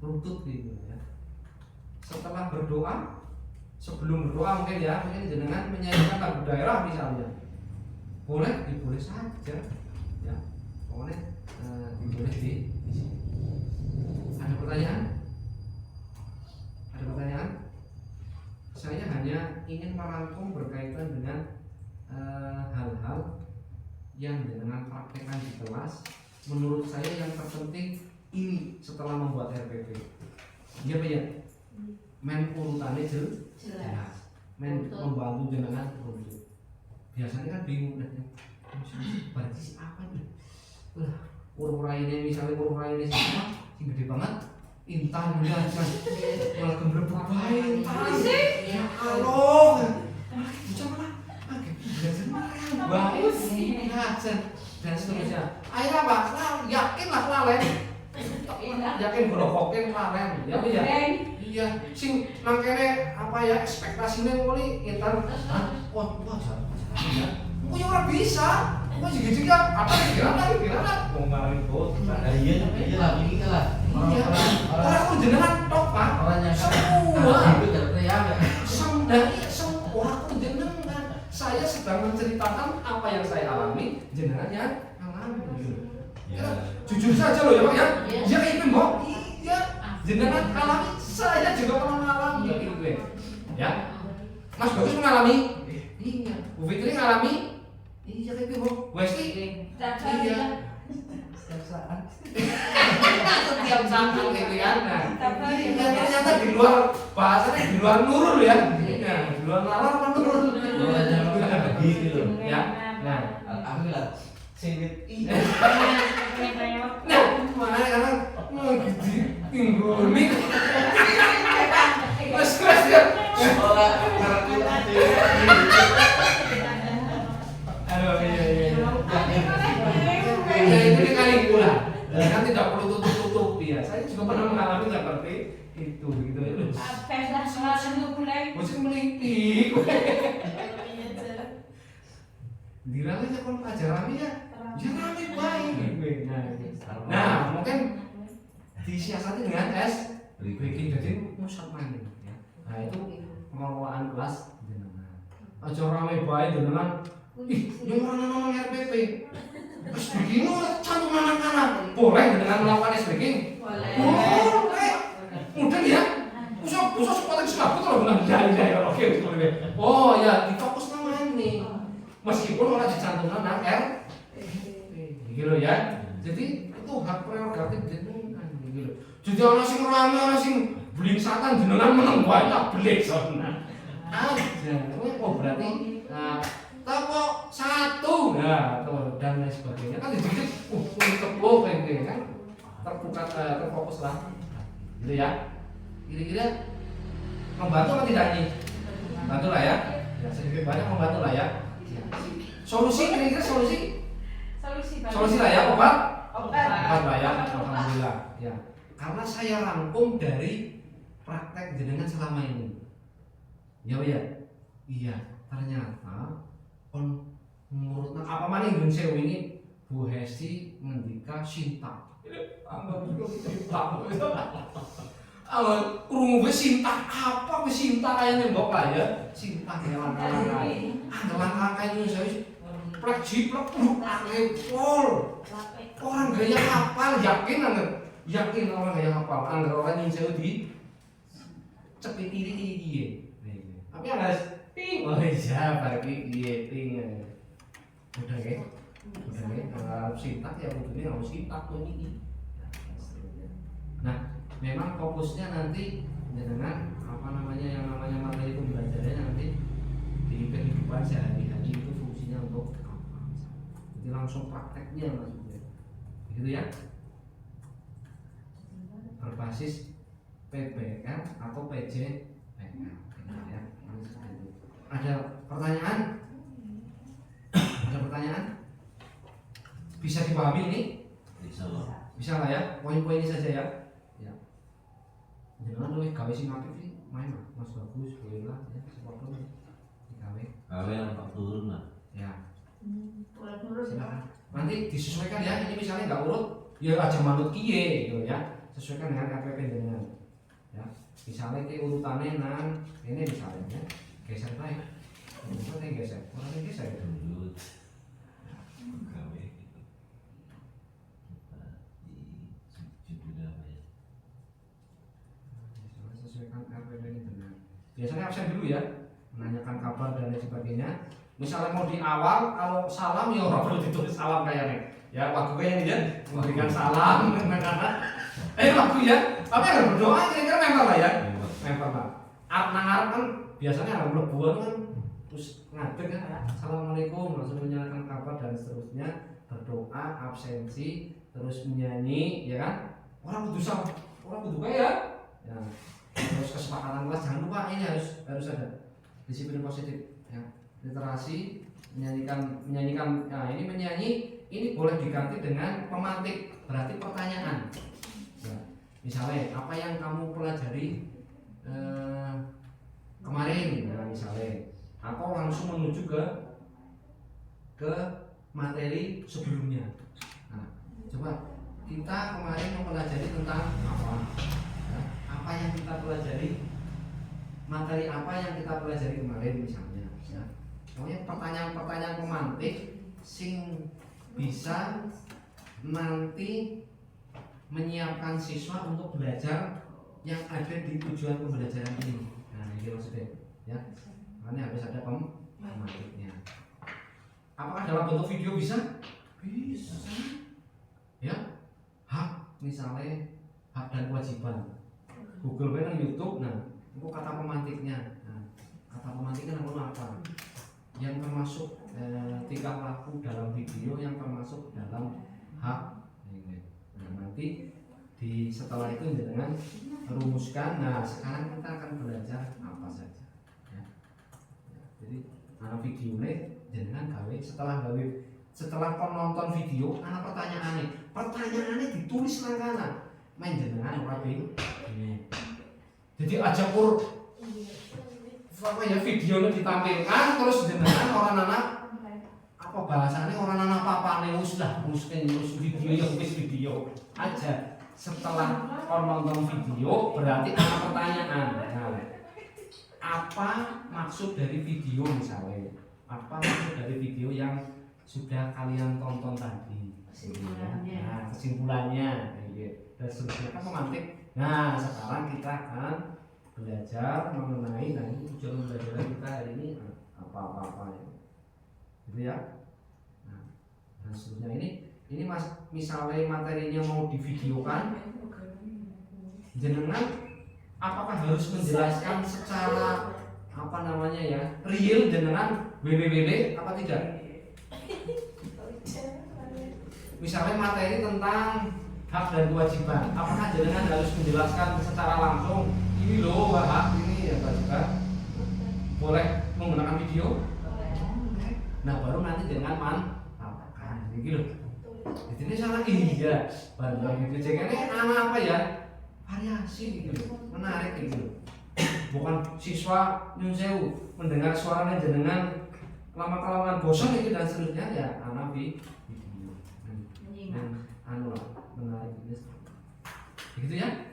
lutut gitu ya. Setelah berdoa, sebelum berdoa mungkin jenengan menyanyikan lagu daerah misalnya, boleh saja ya, boleh di sini. Ada pertanyaan? Saya hanya ingin merangkum berkaitan dengan hal-hal yang jenengan praktekkan di kelas. Menurut saya yang terpenting ini setelah membuat RPP. Iya Pak ya? Men urutannya jelas. Men membantu jenengan untuk. Biasanya kan bingung berarti siapa nih? Ururainnya misalnya ururainnya siapa? Yang gede banget. Intan ya, malah gembrek baik. Ya Allah. Jangan baik dan seterusnya. Akhirnya apa? Yakinlah lalen. Yakin berokokin lalen. Ya iya. Iya. Sing mangkene apa ya ekspektasine ngoli Intan. Wah, wajar. Punya orang bisa. Kok juga apa gimana? Mau ngalih bos. Iya lah ini lah. Orang aku jenengan tok Pak. Orang yang semua. itu ya. Semua orang aku jenengan. Saya sedang menceritakan apa yang saya alami, jenengan yang alami. Ya. Jujur saja loh ya Pak ya. Iya kayak itu Mbok. Iya. Jenengan alami, saya juga pernah mengalami gitu ya. Mas Bagus mengalami. Iya. Bu Fitri mengalami. Iya kayak itu Mbok. Westi. Iya. Setiap saat gitu ya. Nah, ternyata di luar bahasanya di luar nurul ya. Di luar nalar apa nurul? Begini loh. Ya. Nah, alhamdulillah. Singit. Nah, makanya karena mau gitu tinggal nih. Mas ya. Orang ngerti. Aduh iya. Ya itu kali pula. Kan tidak perlu tutup-tutupi ya. Saya juga pernah mengalami seperti itu gitu ya. Masih meliti. Diralnya kalau ajaran ya rame baik. Nah, mungkin disiasati dengan breaking jadi musat main ya. Nah, itu pengelolaan kelas jenengan. Aja rame baik jenengan. Ih, yang orang RPP. Speaking cantum anak-anak. Boleh dengan melakukan speaking? Boleh. Mudah ya. Usah sepotong selaput kalau bilang ya oke. Oh ya, difokus namanya nih. Meskipun orang dicantumkan anak gitu ya. Jadi itu hak prerogatif jenengan gitu. Jadi ana sing rame ana sing blingsatan jenengan meneng wae tak belik sona. Oh berarti toko satu tuh dan lain sebagainya kan dikit kepuk kayak kan terbuka terfokus lah gitu ya. Kira-kira membantu atau tidak nih? Membantu lah ya. Ya sedikit banyak membantu lah ya. Solusi kira-kira solusi lah ya obat lah ya. Alhamdulillah ya. Karena saya rangkum dari praktek jenengan selama ini. Ya iya ternyata menurut apa mana yang saya ini Bu Hesti ngendika Sinta. Anggap Sinta. Kurung gue Sinta apa gue Sinta kayaknya mbok lah ya. Sinta ngelang-ngelang. Ngelang-ngelang ini saya plek jiplek pol. Orang gaya hafal yakin orang gaya hafal. Angger orang yang saya di cepet ini. Tapi yang harus ting. Oh iya, bagi ting. Udah ya. Kalau Sinta ya butuhnya harus Sinta tuh ini. Nah, memang fokusnya nanti dengan yang namanya materi pembelajarannya nanti di kehidupan sehari-hari itu fungsinya untuk apa? Jadi langsung prakteknya maksudnya, gitu ya. Berbasis PBK atau PJPK, ya. Ada pertanyaan? Ada pertanyaan? Bisa dipahami ini? Bisa lah ya. Poin-poin ini saja ya. Jangan lu gawe sing aktif sih main lah Mas Bagus boleh lah ya support lu gawe yang tak turun lah ya silakan nanti disesuaikan ya ini misalnya nggak urut ya aja manut kiye gitu ya sesuaikan dengan RPP dengan ya. Misalnya ke urutannya nang ini misalnya ya. Geser baik. Ini geser. Orang ini geser. Dulu pegawai gitu. Kita di judul apa ya? Sesuaikan RPP ini dengan. Biasanya absen dulu ya. Menanyakan kabar dan lain sebagainya. Misalnya mau di awal kalau salam ya orang perlu ditulis salam kayaknya. Ya waktu kayaknya dia memberikan salam waktu ya. Tapi harus berdoa kira-kira member lah ya. Member lah. Arep kan biasanya harus mlebuan kan terus ngadeg kan assalamualaikum langsung menyalakan kabar dan seterusnya berdoa absensi terus menyanyi ya kan orang kudu kaya ya terus kesepakatan kelas jangan lupa ini harus ada disiplin positif ya literasi menyanyikan nah ini menyanyi ini boleh diganti dengan pemantik berarti pertanyaan ya, misalnya apa yang kamu pelajari kemarin ya, misalnya atau langsung menuju ke materi sebelumnya. Nah, coba kita kemarin mempelajari tentang apa? Ya, apa yang kita pelajari? Materi apa yang kita pelajari kemarin misalnya? Ya. Pokoknya pertanyaan-pertanyaan pemantik sing bisa nanti menyiapkan siswa untuk belajar yang ada di tujuan pembelajaran ini. Nah, ini maksudnya, ya. Makanya harus ada pemantiknya. Apakah dalam bentuk video bisa? Bisa. Ya, hak misalnya hak dan kewajiban. Google kan YouTube, nah itu kata pemantiknya. Nah, kata pemantiknya namanya apa? Yang termasuk tingkah laku dalam video yang termasuk dalam hak. Nah, nanti setelah itu dengan rumuskan. Nah, sekarang kita akan belajar apa saja. Ya. Jadi, anak video ini jangan setelah nonton video, anak pertanyaannya ditulis nang kana. Main jenengan ora bingung. Jadi aja apa ya videonya ditampilkan terus jenengan orang anak apa bahasanya orang anak papane wis lah terus video ya wis video aja. Setelah nonton video berarti ada pertanyaan. Nah, apa maksud dari video misalnya? Apa maksud dari video yang sudah kalian tonton tadi? Kesimpulannya. Nah, kesimpulannya. Dan seterusnya kan pemantik. Nah, sekarang kita akan belajar mengenai tujuan pembelajaran kita hari ini apa-apa gitu ya. Nah, dan seterusnya ini mas misalnya materinya mau divideokan jenengan apakah harus menjelaskan secara apa namanya ya real jenengan WWW apa tidak? Misalnya materi tentang hak dan kewajiban, apakah jenengan harus menjelaskan secara langsung ini loh hak ini ya kewajiban? Boleh menggunakan video? Nah baru nanti jenengan mantapkan gitu loh. Jadi salah iya baru video ceknya anak apa ya variasi gitu loh, menarik gitu loh. Bukan siswa nyun sewu mendengar suaranya jenengan lama-kelamaan bosan itu dan seterusnya ya anak video anu lah menarik gitu. Begitu ya?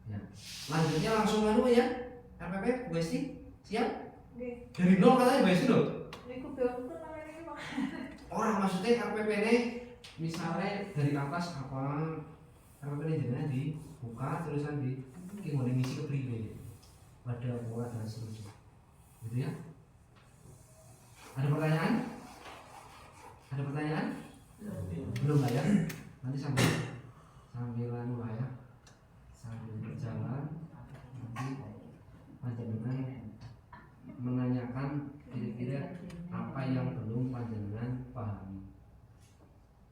Ya. Lanjutnya langsung anu ya. RPP Bu Esti siap? Oke. Dari nol katanya Bu Esti loh. Iku bingung tuh namanya ini mah. Orang maksudnya RPP ini misalnya dari atas apa RPP ini jenengan dibuka terusan di gimana ngisi ke pribadi. Pada pola dan seterusnya. Gitu ya? Ada pertanyaan? Ada pertanyaan? Belum lah ya? Nanti sambil anu lah ya, sambil berjalan nanti panjenengan menanyakan kira-kira apa yang belum panjenengan pahami.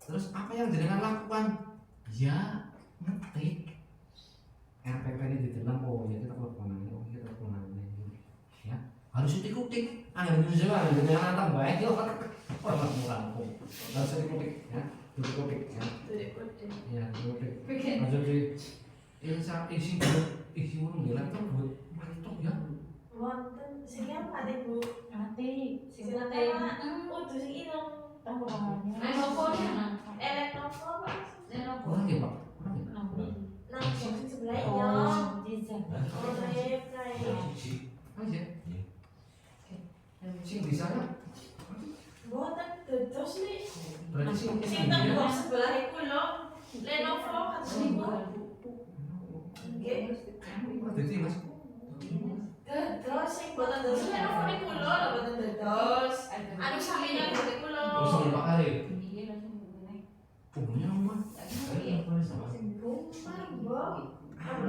Terus apa yang jenengan lakukan? Ya ngetik. RPP ini di dalam ya kita keponangan ya harus dikutik. Angin juga jenengan antang baik yo orang rampung. Harus dikutik ya. Dikutik ya. Ya, dikutik. Maksud isi mulu ya laptop buat mantap ya. Wonten sing mati Bu. Nanti Sing nate. Oh, tuh sing ireng. Lenovo ya. Lenovo apa? Kurang ya Pak? Kurang ya? Nang Berarti sing Sing tembok sebelah iku lho, Lenovo kan niku. Nggih. Dadi Mas. Dados sing boten dados Lenovo niku lho, boten dados. Anu sampeyan niku lho. Kosong Pak Hari. Punya Mas.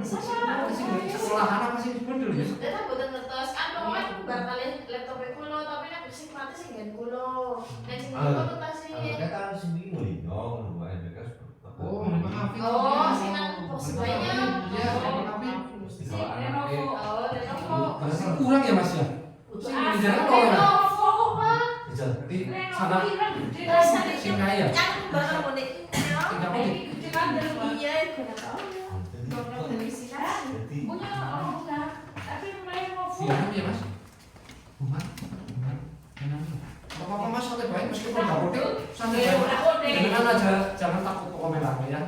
Sekolahan apa sih bener ya? Data boten ngertos, anu kan bakal laptop kula tapi nek sing mati sing nggen kula. Nek sing kula tutasi. Kata sendiri mulino, Mbak MBK. Oh, maaf. Oh, sing nang box banyak. Iya, maaf. Lenovo. Oh, Lenovo. Berarti kurang ya Mas ya? Sing dijalan kok ya? Lenovo kok, Pak. Di sana sing kaya. Yang barang bonek. Tinggal ini. Iya, iku nggak tahu ya. Punya orang enggak, tapi Lenovo. Iya, ya Mas. Bumat. Apa-apa Mas santai baik meskipun nggak hotel, santai baik. Jangan aja, jangan takut komen aku ya.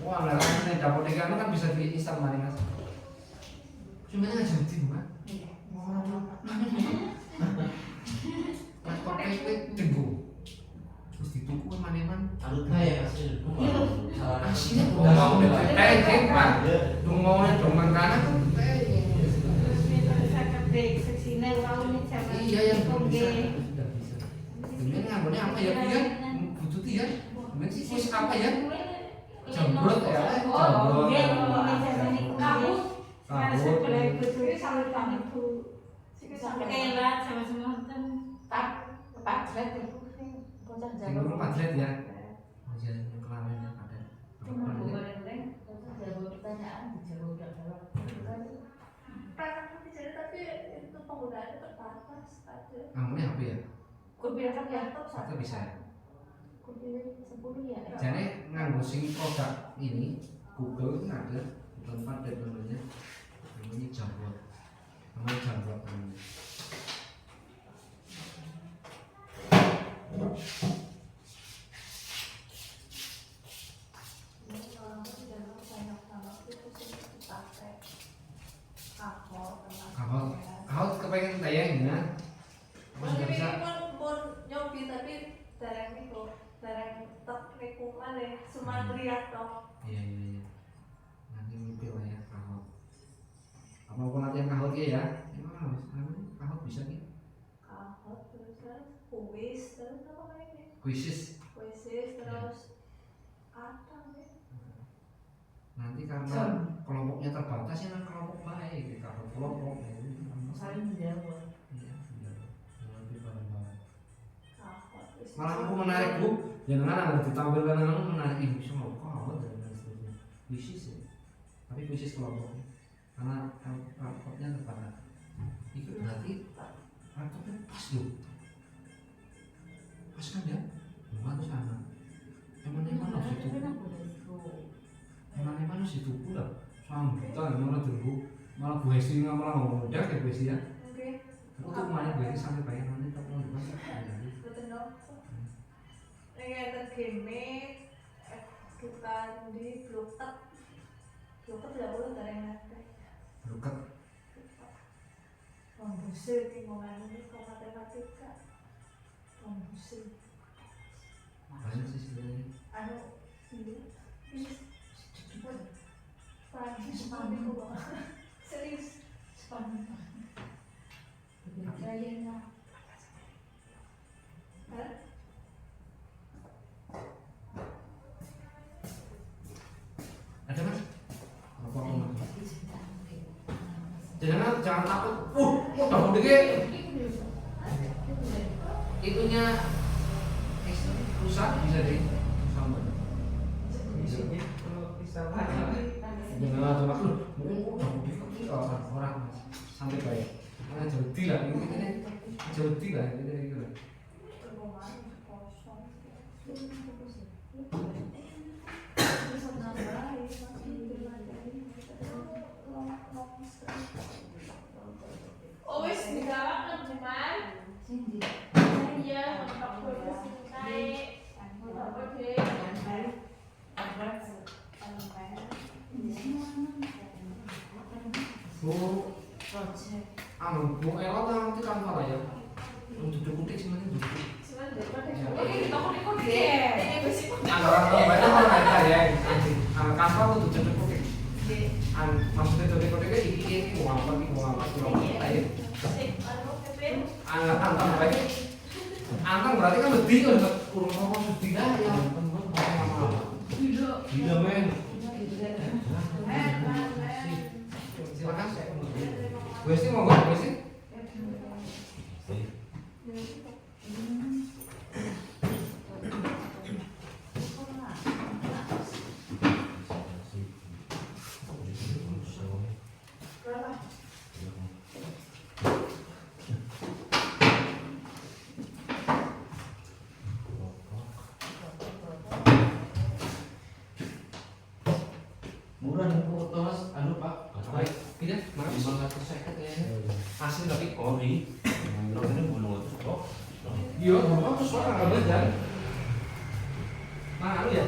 Wah, nggak ini dapur tiga kan bisa di instan maning Mas. Cuma aja jadi Bumat. Mas kok kayak tunggu. Terus dituku maneman. Aduh kayak hasil Aslinya mau kayak Pak. Dong mau dong mangkana. Iya yang bisa. Ini ngambilnya apa ya dia? Butuh dia. Ini sih kuis apa ya? Jambrut ya. Jambrut. Kabut. Tinggal padlet ya. Jangan kelamin ya pada. Tapi itu penggunaannya terbatas aja. Kamu apa ya? Laptop Atau satu bisa. Ya. Jadi nganggo sing produk ini Google itu ada tempat dan namanya Jambrut. Namanya Jambrut namanya. Kalau kepengen tayang ya, Mas nggak bisa. Pun nyobi tapi darang itu darang tek lekuman ya cuma lihat toh. Iya. Nanti mimpi lah ya kahot. Apa mau latihan kahot ya? Emang kahot bisa nih? Kahot terus kuis terus apa lagi? Kuisis. Terus kadang ya. Nanti karena kelompoknya terbatas ya kan kelompok baik, kahot kelompok. Saling menjawab. Iya. Lebih bareng-bareng. Kahot. Malah aku menarik Bu, jangan ada ditampilkan orang menarik ibu semua kahot dan lain sebagainya. Kuisis ya, tapi kuisis kelompoknya karena kelompoknya terbatas. Itu berarti laptopnya pas loh. Pas kan ya? Bukan sana. Emang harus dituku. Emang harus dituku lah. Sambutan malah dulu. Malah Bu Hesti malah ngomong udah kayak Bu Hesti ya. Oke. Aku tuh kemarin Bu Hesti sampai bayar nanti tak mau dimas. Betul dong. Ini ada game kita di Bluetooth. Bluetooth tidak boleh dari yang ada. Lukat. Membusir timbangan ini ke matematika. Membusir. Banyak sih sebenarnya. Anu ini serius Ada Mas? Apa Mas? Jangan takut. Udah gede. Itunya rusak bisa deh sama. Jangan cuma udah gede orang sampai baik. Karena jauh lah ini jauh lah ini. Oh wis digawak teman. Iya, mantap terus naik. Oke. Bu, Bu Ella nanti kantor ya. Untuk duduk semuanya duduk. Cuman daripada kita kok Antara baik itu kalau kita ya, kantor tuh tujuh kopi. Maksudnya tujuh kopi kan ini mau apa ayo. Antang baik. Antang berarti kan lebih udah kurang ngomong lebih dah ya. Tidak men. Silakan. Gue sih mau gue sih. Murah nih kok Thomas, anu Pak. Baik, tidak, makasih. 550 ya. Asli tapi Ori. Kalau ini belum ngatur kok. iya, bagus suara nggak beda. Mana lu ya?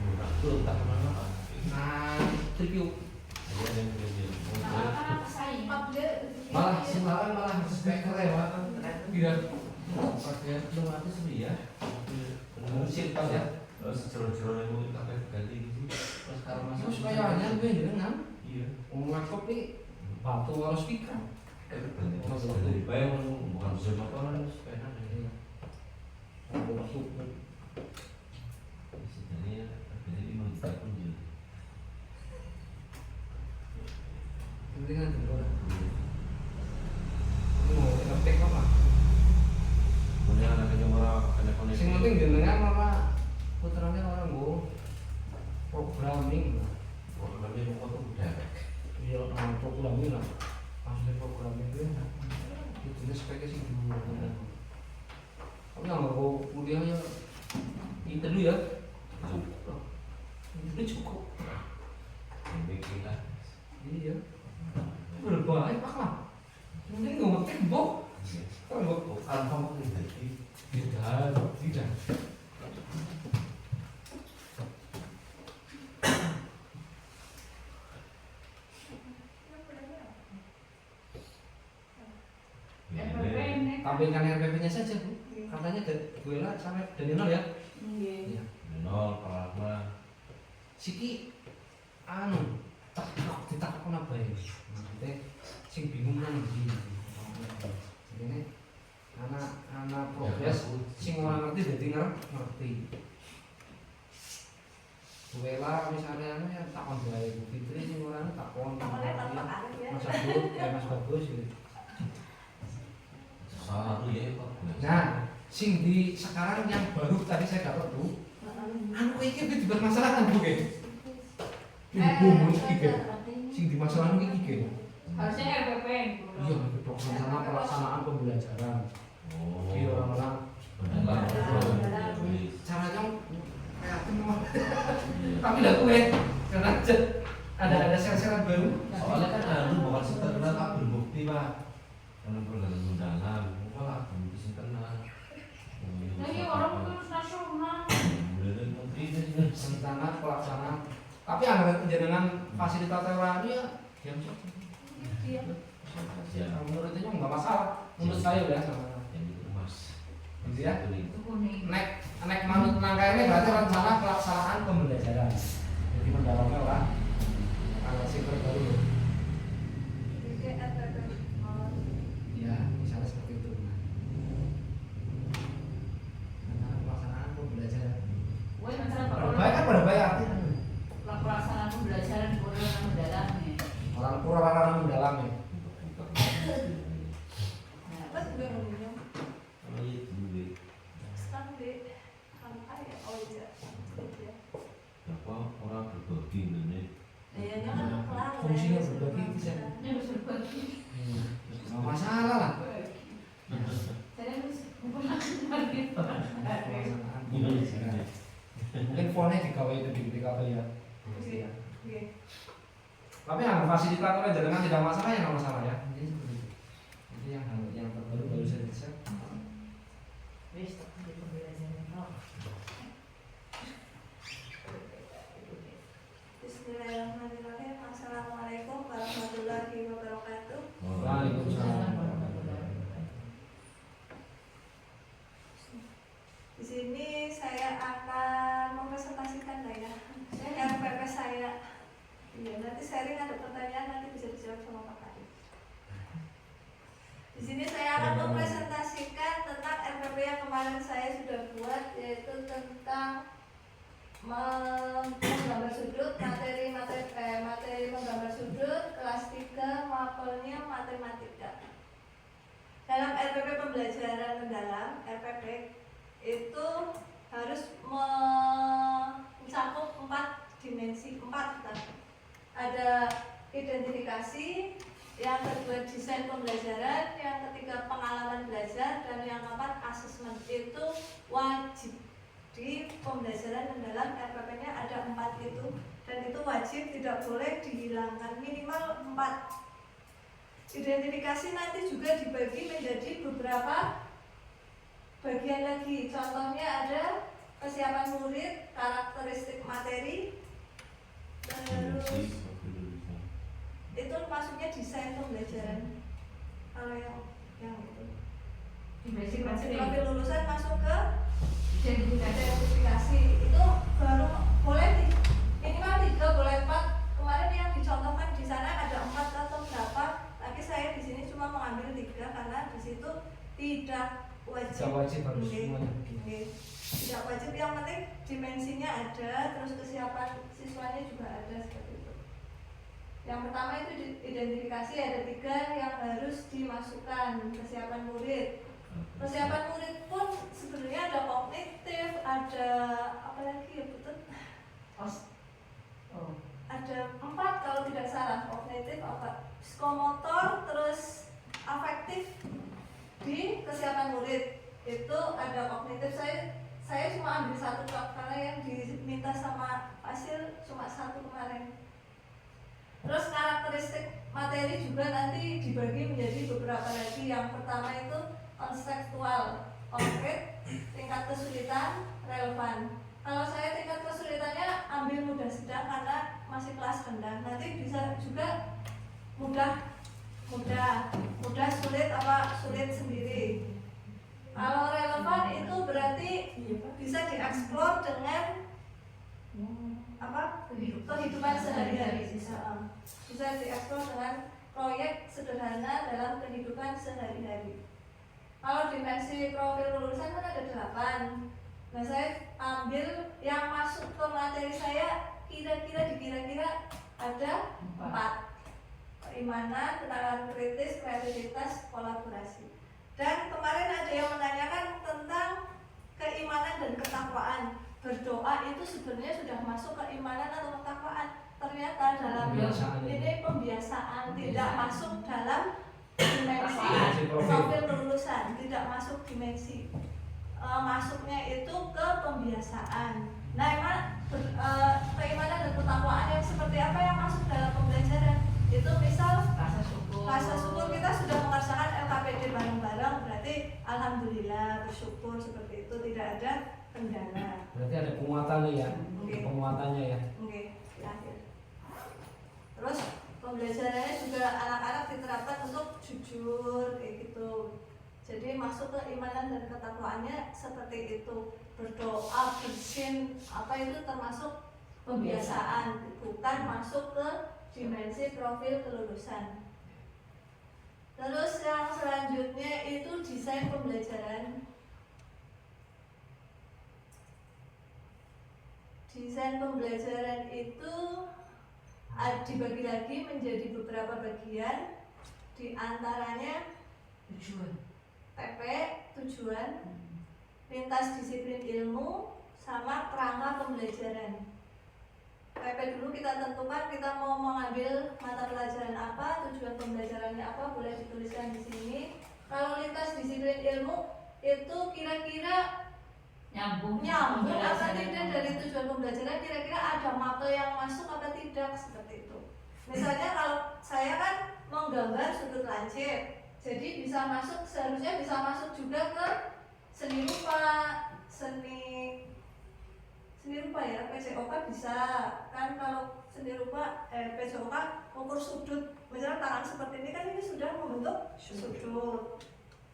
Murah tuh tak kemana Pak. Nah, review. Ada yang kerja. Malah sembarang malah speaker ya, Pak. Iya. Pakai otomatis ya. Musik pas ya. Cerah-cerah yang mau kita ganti gitu. Pas sekarang masih Terus kayaknya gue dengan iya. laptop nih batu harus speaker. Dari bayang bukan bisa motoran sepeda. Sebenarnya harganya 5 juta pun juga. Penting kan juga. Ini mau ngetek apa? Kemudian anaknya malah kena koneksi. Yang penting jenengan apa puterannya orang gue programming lah. Programnya mau tuh udah. Iya, programming lah. Maksudnya programming itu itu speknya sih dulu. Tapi nggak mau kuliahnya itu dulu ya. Itu cukup. Bikin lah. Iya. Berbaik pak lah. Mending nggak ngetik bok. Kan bok. Alfam itu jadi. Tidak. Tampilkan RPP-nya saja bu. Katanya gue lah sampai dari nol ya. Iya. Nol kalau Siki anu tak ditakon apa ya? Maksudnya sing bingung kan iki. Jadi anak progres sing ora ngerti dadi ngerti. Gue lah misalnya anu ya takon bae Bu Fitri sing ora takon. Mas Agus, Mas Bagus gitu. salah tuh ya Pak. Nah, sing di sekarang yang baru tadi saya dapat tuh, anu iki itu bermasalah kan Bu ge. Ibu mun iki ge. Sing di masalah iki ge. Harusnya RPP. Iya, untuk rencana pelaksanaan pembelajaran. Oh. Iya, orang-orang caranya kreatif memang. Tapi lah gue karena ada sel-selan baru. Soalnya kan anu bukan sekedar tak berbukti Pak. Karena pergerakan undangan, enggak lah, bisa kenal. Lagi orang lulus nasional. Rencana pelaksanaan. Tapi anggaran dengan fasilitator ya yang Iya. Ya, menurut itu nggak masalah. Menurut saya udah sama. yang itu Mas. Gitu ya. Itu kuning. Naik manut nangka ini berarti rencana pelaksanaan pembelajaran. Jadi mendalami orang sing terbaru. Ya, misalnya seperti itu. Rencana pelaksanaan pembelajaran. Gue misalnya Baik kan pada baik artinya. pelaksanaan pembelajaran orang mendalami. Orang orang mendalami. Kalau itu duit, apa orang berbagi ini? Fungsinya berbagi bisa. Ini harus berbagi. Nggak masalah lah. Saya harus berbagi. Pelaksanaan Ini pembelajaran. Mungkin fontnya digawe itu di KP ya. Tapi yang fasilitatornya jangan tidak masalah ya nggak masalah ya. Jadi seperti itu. Jadi yang terbaru baru saya bisa. Wis tak di pembelajaran kok. Bismillahirrahmanirrahim. Assalamualaikum warahmatullahi wabarakatuh. Waalaikumsalam. Di sini saya akan Iya, nanti sharing ada pertanyaan nanti bisa dijawab sama Pak Kadif. Di sini saya akan mempresentasikan tentang RPP yang kemarin saya sudah buat, yaitu tentang menggambar sudut, materi menggambar sudut kelas 3 mapelnya matematika. Dalam RPP pembelajaran mendalam, RPP itu harus mencakup 4 dimensi, 4 ada identifikasi, yang kedua desain pembelajaran, yang ketiga pengalaman belajar, dan yang keempat asesmen. Itu wajib di pembelajaran mendalam. RPP-nya ada 4 itu, dan itu wajib, tidak boleh dihilangkan, minimal 4. Identifikasi nanti juga dibagi menjadi beberapa bagian lagi. Contohnya ada kesiapan murid, karakteristik materi, terus itu masuknya desain pembelajaran. Kalau yang itu Dimensi profil lulusan masuk ke identifikasi. identifikasi. Itu baru boleh minimal 3, boleh 4. Kemarin yang dicontohkan di sana ada 4 atau berapa, tapi saya di sini cuma mengambil 3 karena di situ tidak wajib. harus semuanya. Tidak wajib, yang penting dimensinya ada, terus kesiapan siswanya juga ada, seperti itu. Yang pertama itu identifikasi, ada 3 yang harus dimasukkan. Kesiapan murid. Kesiapan murid pun sebenarnya ada kognitif, ada apa lagi ya betul? Ada 4 kalau tidak salah. Kognitif, apa? Psikomotor, terus afektif. Di kesiapan murid itu ada kognitif. Saya cuma ambil 1 karena yang diminta sama hasil cuma 1 kemarin. Terus karakteristik materi juga nanti dibagi menjadi beberapa lagi. Yang pertama itu konseptual, konkret, tingkat kesulitan, relevan. Kalau saya tingkat kesulitannya ambil mudah sedang karena masih kelas rendah. Nanti bisa juga mudah, sulit, apa sulit sendiri. Kalau relevan itu berarti bisa dieksplor dengan apa? Kehidupan sehari-hari. Bisa dieksplor dengan proyek sederhana dalam kehidupan sehari-hari. Kalau dimensi profil lulusan kan ada 8. Nah, saya ambil yang masuk ke materi saya dikira-kira ada 4. Keimanan, keterangan kritis, kreativitas, kolaborasi. Dan kemarin ada yang menanyakan tentang keimanan dan ketakwaan. Berdoa itu sebenarnya sudah masuk keimanan atau ketakwaan. Ternyata dalam ini pembiasaan, tidak masuk dalam dimensi profil lulusan, tidak masuk dimensi. Masuknya itu ke pembiasaan. Nah, emang keimanan dan ketakwaan yang seperti apa yang masuk dalam pembelajaran? Itu misal rasa syukur kita sudah mengerjakan LKPD bareng-bareng, berarti alhamdulillah bersyukur, seperti itu, tidak ada kendala. Berarti ada penguatannya ya. Penguatannya ya. Oke, di akhir. Terus pembelajarannya juga anak-anak diterapkan untuk jujur kayak gitu. Jadi masuk ke keimanan dan ketakwaannya seperti itu. Berdoa, bersin, apa itu termasuk pembiasaan, bukan masuk ke dimensi profil kelulusan. Terus yang selanjutnya itu desain pembelajaran. Desain pembelajaran itu dibagi lagi menjadi beberapa bagian. Di antaranya Tujuan. PP, tujuan, lintas disiplin ilmu, sama kerangka pembelajaran. PP dulu kita tentukan kita mau mengambil mata pelajaran apa, tujuan pembelajarannya apa, boleh dituliskan di sini. Kalau lintas disiplin ilmu itu kira-kira nyambung apa tidak dari tujuan pembelajaran, kira-kira ada mapel yang masuk apa tidak, seperti itu. Misalnya kalau saya kan menggambar sudut lancip, jadi bisa masuk, seharusnya bisa masuk juga ke seni rupa, seni rupa ya, PCOK bisa kan. Kalau seni rupa PCOK ukur sudut, misalnya tangan seperti ini kan, ini sudah membentuk sudut.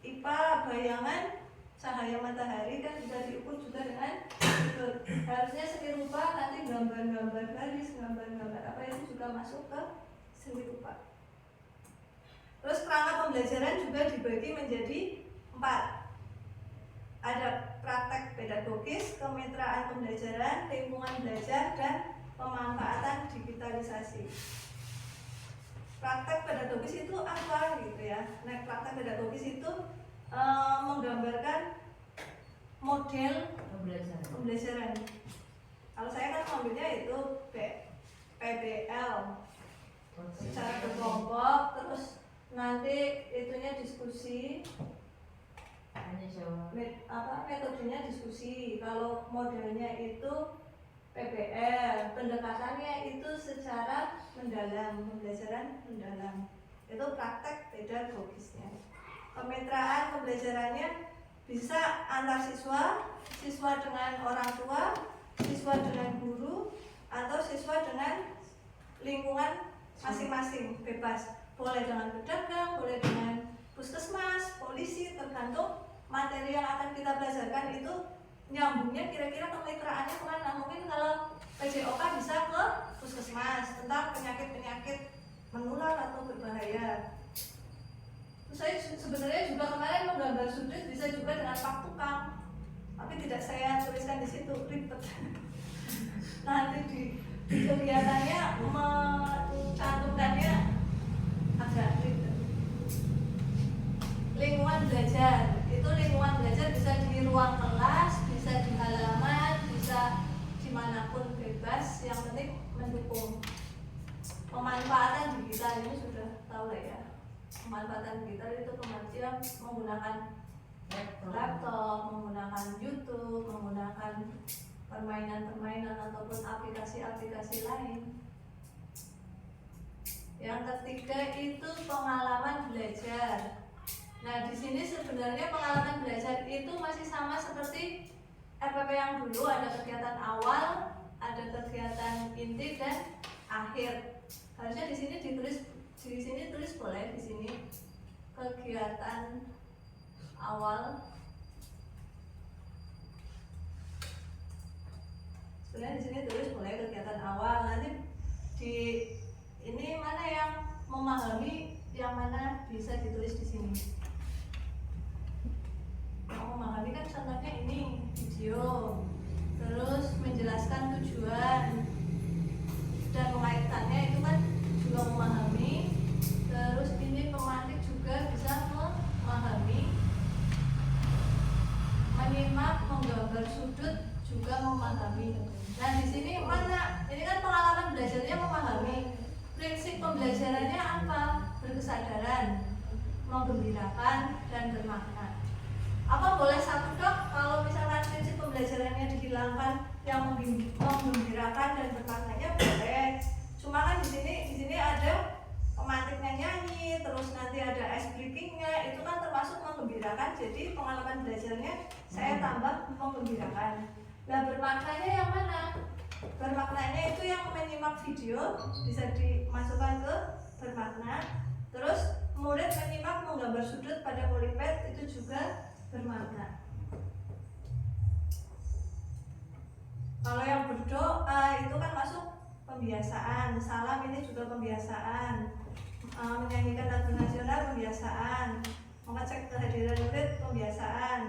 IPA bayangan cahaya matahari kan bisa diukur juga dengan sudut. Harusnya seni rupa nanti gambar gambar-gambar baris, gambar-gambar apa itu juga masuk ke seni rupa. Terus perangkat pembelajaran juga dibagi menjadi 4. Ada praktek pedagogis, kemitraan pembelajaran, lingkungan belajar, dan pemanfaatan digitalisasi. Praktek pedagogis itu apa gitu ya? Nah, praktek pedagogis itu menggambarkan model pembelajaran. Kalau saya kan mengambilnya itu PBL secara berkelompok, terus nanti itunya diskusi, metodenya diskusi. Kalau modelnya itu PBL, pendekatannya itu secara mendalam, pembelajaran mendalam. Itu praktek pedagogisnya. Kemitraan pembelajarannya bisa antar siswa, siswa dengan orang tua, siswa dengan guru, atau siswa dengan lingkungan masing-masing, bebas. Boleh dengan pedagang, boleh dengan puskesmas, polisi, tergantung materi yang akan kita belajarkan itu nyambungnya kira-kira kemitraannya kemana. Mungkin kalau PJOK bisa ke puskesmas tentang penyakit-penyakit menular atau berbahaya. Terus saya sebenarnya juga kemarin menggambar sudut bisa juga dengan pak tukang, tapi tidak saya tuliskan di situ, ribet. Nanti di kegiatannya mencantumkannya agak ribet. Lingkungan belajar, itu lingkungan belajar bisa di ruang kelas, bisa di halaman, bisa dimanapun bebas, yang penting mendukung. Pemanfaatan digital ini sudah tahu lah ya. Pemanfaatan digital itu pengertian menggunakan laptop, menggunakan YouTube, menggunakan permainan-permainan ataupun aplikasi-aplikasi lain. Yang ketiga itu pengalaman belajar. Nah, di sini sebenarnya pengalaman belajar itu masih sama seperti RPP yang dulu, ada kegiatan awal, ada kegiatan inti dan akhir. Harusnya di sini tulis boleh di sini kegiatan awal. Sebenarnya di sini tulis boleh kegiatan awal. Nanti di ini mana yang memahami, yang mana bisa ditulis di sini. Yang memahami kan contohnya ini video, terus menjelaskan tujuan dan mengaitkannya itu kan juga memahami. Terus ini pematik juga bisa memahami, menyimak, menggambar sudut juga memahami. Nah di sini mana? Ini kan pengalaman belajarnya memahami. Prinsip pembelajarannya apa? Berkesadaran, menggembirakan, dan bermakna. Apa boleh satu dok? Kalau misalkan prinsip pembelajarannya dihilangkan, yang menggembirakan dan bermaknanya boleh. Cuma kan di sini ada pemantiknya nyanyi, terus nanti ada ice breakingnya, itu kan termasuk menggembirakan. Jadi pengalaman belajarnya saya tambah menggembirakan. Nah bermaknanya yang mana? Bermaknanya itu yang menyimak video bisa dimasukkan ke bermakna. Terus murid menyimak menggambar sudut pada polipad itu juga bermakna. Kalau yang berdoa itu kan masuk pembiasaan, salam ini juga pembiasaan, menyanyikan lagu nasional pembiasaan, mengecek kehadiran murid pembiasaan,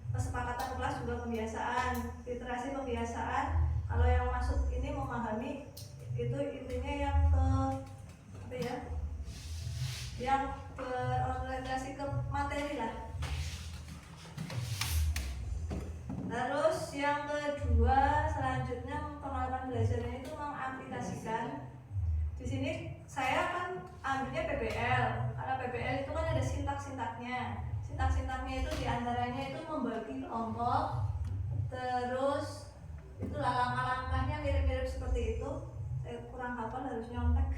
kesepakatan kelas juga pembiasaan, literasi pembiasaan. Kalau yang masuk ini memahami itu intinya yang ke apa ya? Yang berorientasi ke materi lah. Terus yang kedua selanjutnya pengalaman belajarnya itu mengaplikasikan. Di sini saya kan ambilnya PBL, karena PBL itu kan ada sintak-sintaknya. Sintak-sintaknya itu diantaranya itu membagi kelompok, terus itu langkah-langkahnya mirip-mirip seperti itu. Saya kurang hafal, harus nyontek.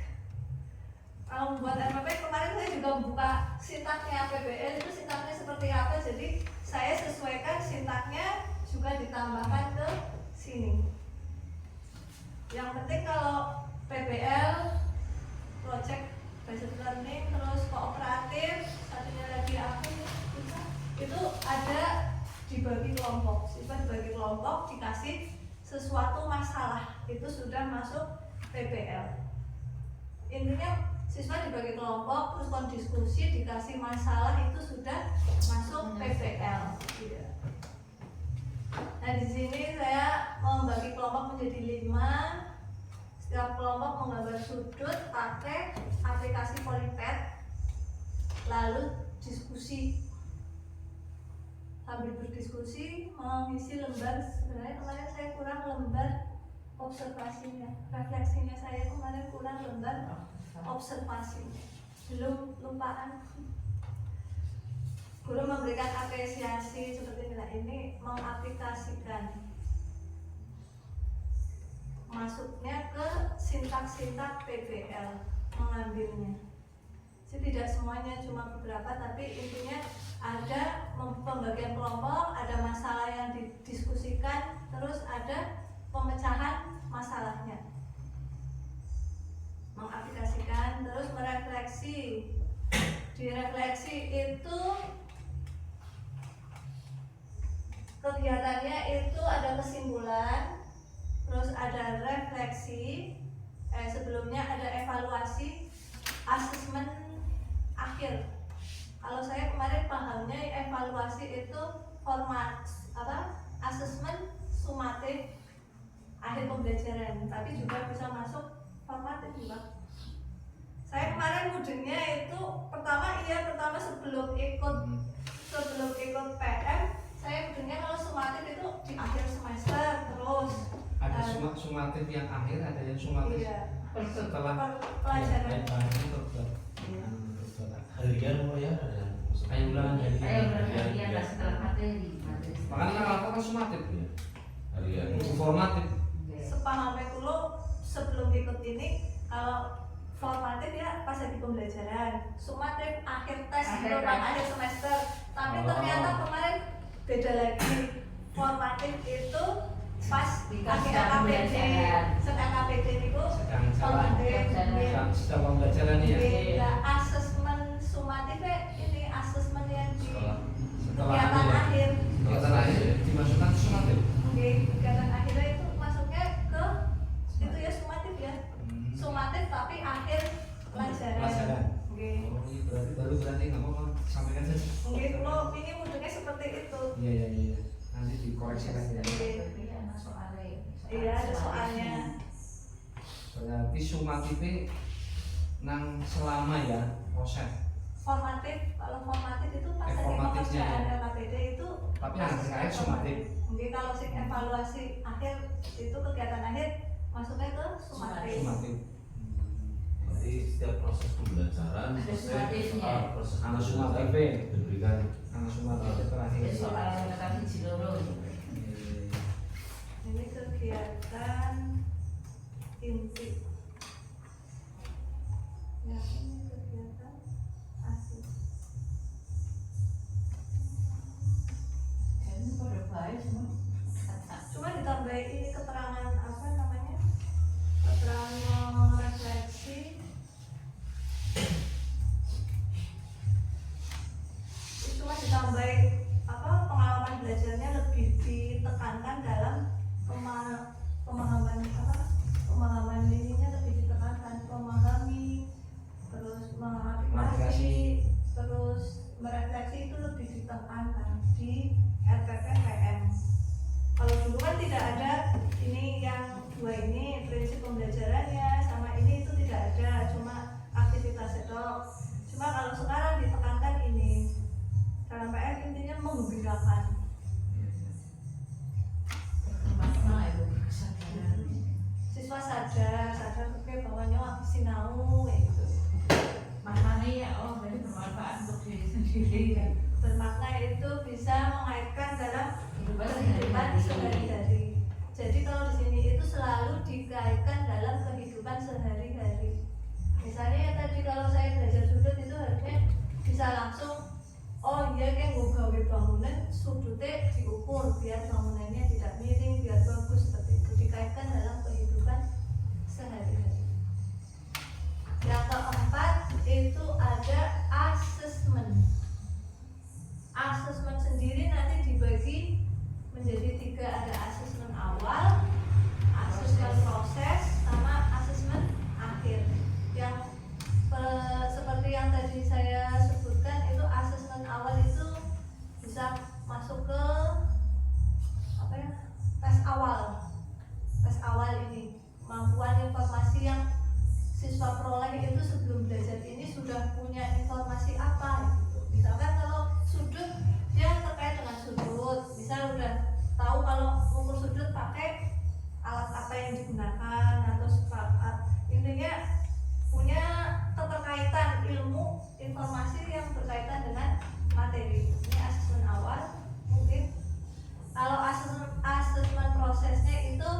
Kalau buat RPP kemarin saya juga buka sintaknya PBL itu sintaknya seperti apa, jadi saya sesuaikan sintaknya juga ditambahkan ke sini. Yang penting kalau PBL, project based learning, terus kooperatif, satunya lagi apa itu ada dibagi kelompok. Siswa dibagi kelompok, dikasih sesuatu masalah itu sudah masuk PBL. Intinya siswa dibagi kelompok terus diskusi dikasih masalah itu sudah masuk PBL. Iya. Nah di sini saya membagi kelompok menjadi 5. Setiap kelompok menggambar sudut pakai aplikasi Polypad, lalu diskusi. Sambil berdiskusi mengisi lembar. Sebenarnya kemarin saya kurang lembar observasinya, refleksinya saya kemarin kurang lembar observasinya, belum lupaan. Guru memberikan apresiasi seperti ini mengaplikasikan masuknya ke sintak-sintak PBL, mengambilnya. Jadi tidak semuanya, cuma beberapa, tapi intinya ada pembagian kelompok, ada masalah yang didiskusikan, terus ada pemecahan masalahnya. Mengaplikasikan, terus merefleksi. Direfleksi itu kegiatannya itu ada kesimpulan, terus ada refleksi, sebelumnya ada evaluasi, asesmen akhir. Kalau saya kemarin pahamnya evaluasi itu format asesmen sumatif akhir pembelajaran, tapi juga bisa masuk formatif juga. Saya kemarin mudengnya itu pertama sebelum ikut PM, saya mudengnya kalau sumatif itu di akhir semester terus. Ada sumatif yang akhir, ada yang sumatif setelah pelajaran. Harian ya, Ayo ulangan harian setelah materi. Makanya kalau kan sumatif ya. harian. Formatif. Sepahamnya dulu sebelum ikut ini, kalau formatif ya pas di pembelajaran, sumatif akhir tes, akhir semester. Tapi ternyata kemarin beda lagi. Formatif itu pas akhir KPD, sedang KPD itu sedang pembelajaran ya. Beda asesmen sumatifnya ini asesmen yang di kegiatan akhir. Kegiatan akhir dimasukkan sumatif. Kegiatan akhirnya itu masuknya ke itu ya sumatif ya. Sumatif tapi akhir pelajaran. Berarti nggak apa-apa, sampaikan saja. Kalau ini mudahnya seperti itu. Iya. Nanti dikoreksi lagi ya. Iya, ada soalnya. Berarti sumatifnya nang selama ya proses. Formatif, kalau formatif itu pas lagi formatifnya pengerjaan ya. LKPD itu. Tapi akhir sumatif. Mungkin kalau sing evaluasi akhir itu kegiatan akhir masuknya ke sumatif. Sumatif. Jadi setiap proses pembelajaran proses Anak sumatif diberikan anak sumatif terakhir. Ini kegiatan inti. Ya, ini kegiatan akhir. Cuma ditambahin ini keterangan apa namanya? Keterangan refleksi. Cuma ditambahin pengalaman belajarnya lebih ditekankan dalam pemahaman ininya lebih ditekankan, memahami, terus mengaplikasi, terus merefleksi itu lebih ditekankan di RPP PM. Kalau dulu kan tidak ada ini yang dua ini prinsip pembelajarannya sama ini itu tidak ada, cuma aktivitas dok. Cuma kalau sekarang ditekankan ini dalam PM intinya menggembirakan. Siswa sadar oke bahwanya habis sinau gitu. Maknanya ya berarti bermanfaat untuk diri sendiri kan. Bermakna itu bisa mengaitkan dalam kehidupan sehari-hari. Jadi kalau di sini itu selalu dikaitkan dalam kehidupan sehari-hari. Misalnya ya tadi kalau saya belajar sudut itu harusnya bisa langsung kayak gue gawe bangunan sudutnya diukur biar bangunannya tidak miring, biar bagus, seperti itu dikaitkan dalam kehidupan sehari-hari. Yang keempat itu ada asesmen. Asesmen sendiri nanti dibagi menjadi 3, ada proses awal ini, kemampuan informasi yang siswa peroleh itu sebelum belajar ini sudah punya informasi apa gitu. Misalkan kalau sudut, dia terkait dengan sudut, misal udah tahu kalau ukur sudut pakai alat apa yang digunakan atau sepakat, intinya punya keterkaitan ilmu informasi yang berkaitan dengan materi. Ini asesmen awal. Mungkin kalau asesmen prosesnya itu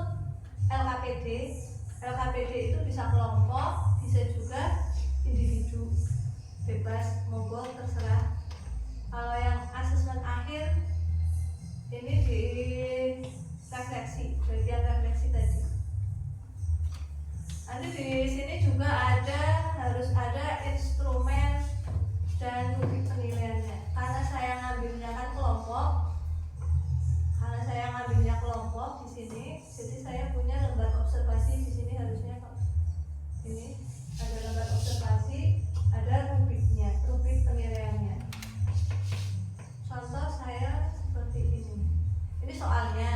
LKPD. LKPD itu bisa kelompok, bisa juga individu, bebas, monggo terserah. Kalau yang asesmen akhir ini di refleksi, bagian refleksi tadi. Nanti di sini juga harus ada instrumen dan rubrik penilaiannya. Karena saya ngambilnya kelompok di sini, jadi saya punya lembar observasi di sini harusnya ini ada lembar observasi, ada rubriknya, rubrik penilaiannya. Contoh saya seperti ini. Ini soalnya,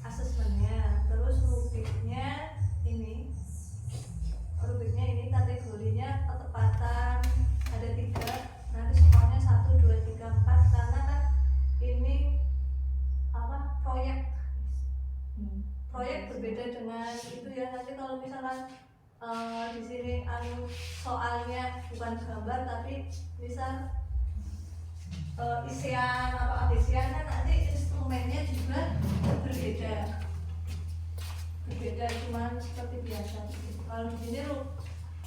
asesmennya, terus rubriknya ini kategorinya ketepatan ada 3, nanti skornya 1, 2, 3, 4 karena kan ini proyek berbeda dengan itu ya. Nanti kalau misalkan di sini soalnya bukan gambar tapi misal isian isian kan nanti instrumennya juga berbeda cuman seperti biasa. Kalau di sini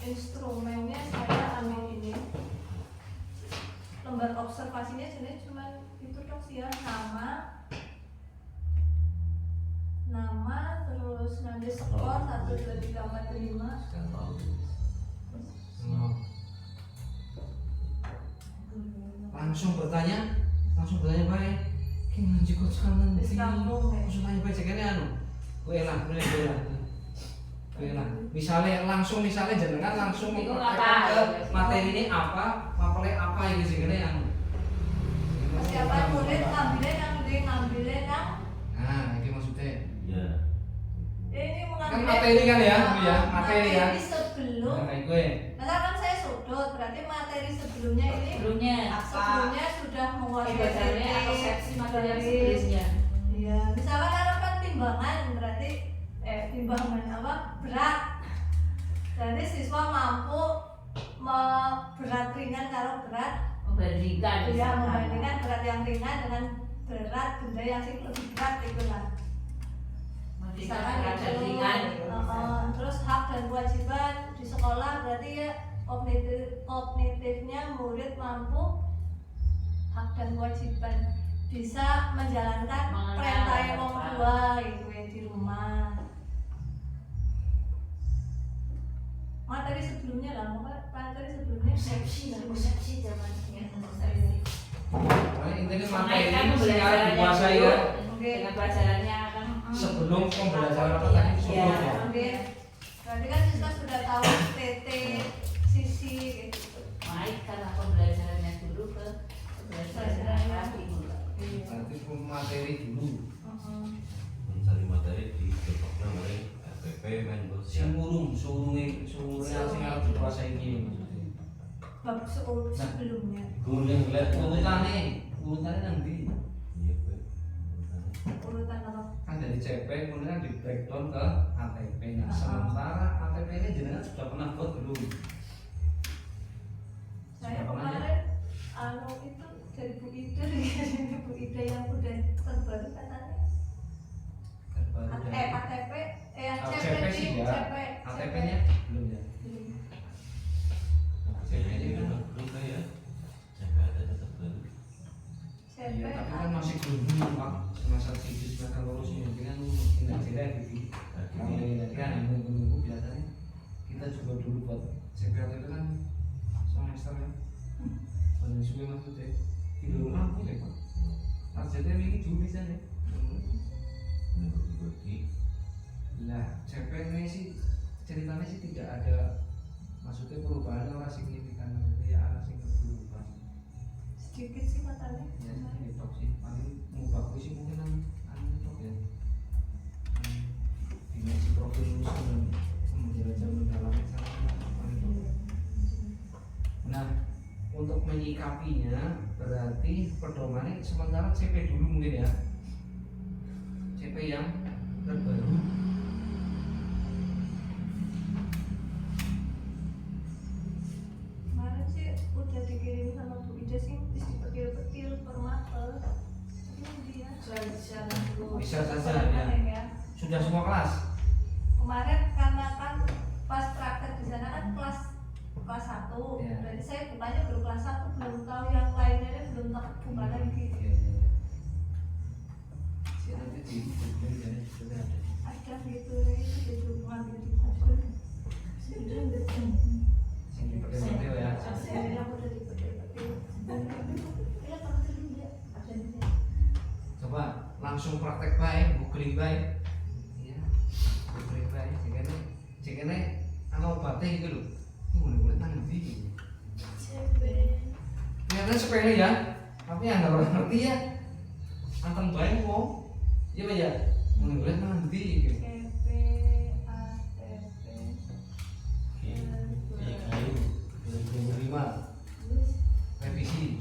instrumennya saya ambil ini, lembar observasinya jenis cuma itu dong sih ya, nama terus nanti skor 1, 2, 3, 4, 5. Langsung bertanya baik. Gimana jika sekarang nanti? Langsung tanya baik sekali Kue lah. Misalnya jenengan langsung mempraktekkan ke materi ini apa ini segini yang. Siapa murid ngambilnya yang Ini maksudnya. Ya. ini Kan mengambil materi kan ya, materi ya. sebelum. Nah, gue. Misalkan saya sudut, berarti materi sebelumnya ini sebelumnya sudah menguasai dasarnya atau seksi materi yang sebelumnya. Iya, misalkan harapan timbangan berarti berat. Berarti siswa mampu berat ringan kalau berat membandingkan berat yang ringan dengan berat benda yang lebih berat itu lah. Misalkan itu, terus hak dan kewajiban di sekolah berarti ya kognitifnya murid mampu hak dan kewajiban, bisa menjalankan perintah orang tua itu di rumah. Materi sebelumnya Persepsi zamannya. Intinya materi secara dikuasai ya. Dengan pelajarannya kan Sebelum pembelajaran apa tadi? Sebelumnya. Berarti kan siswa sudah tahu TT, sisi gitu. baik karena pembelajarannya dulu ke pembelajaran lagi. Nanti materi dulu. Mencari materi di developnya mulai FPP main bos ya. Surungnya sing harus dikuasai ini maksudnya. Bab sebelumnya. Kemudian lihat Urutannya nanti. Iya, Pak. Urutan apa? Kan dari CP kemudian di breakdown ke ATP. Nah, sementara ATP ini jenengan sudah pernah buat belum? Saya kemarin itu dari Bu Ida yang udah terbaru katanya. ATP CP sih ya. CP. ATP-nya belum ya. CP kan belum ya. CP ada tetap baru. CP. Iya, tapi kan masih belum Pak. Semester 7 semester lulus ini kan tindak jelas gitu. Jadi kan yang menunggu biasanya kita juga dulu buat CP ATP kan semester ya. Pada suwe maksudnya di rumah boleh Pak. Targetnya ini dulu bisa ya. Bagi Lah, CP ini sih ceritanya sih tidak ada, maksudnya perubahan orang signifikan, maksudnya ya ada sing berubah. Sedikit sih katanya. Ya, ini tok sih, paling mau bagus sih mungkin itu ya. menyikapinya berarti pedomannya sementara CP dulu mungkin ya, CP yang terbaru. Kemarin sih udah dikirim sama Bu Ida sih, terus dipetil-petil per mapel. Ini dia. Bisa saja ya. Sudah semua kelas. Kemarin karena kan pas praktek di sana kan kelas 1. Ya. Berarti saya bukanya baru kelas 1, belum tahu yang lainnya belum tahu buka lagi. Nanti di sudah ada. Ada gitu itu jadi ngambil di Google. Sini petil-petil ya. Saya yang udah dipetil-petil. Iya kalau tidak ada di sini. Coba langsung praktek baik, googling baik. Iya, googling baik. Jika ana obatnya gitu loh. Ini boleh-boleh nang ndi? Ternyata sepele ya, tapi yang nggak ngerti ya. Anteng baik wong. Iya Pak ya, boleh-boleh nang ndi gitu. KP ATP kayu 2005 revisi.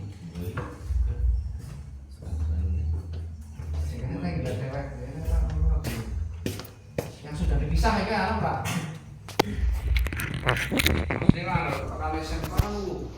Jika nggak dewek, yang sudah dipisah ya kan Pak? Ini lah, kalau SMA lu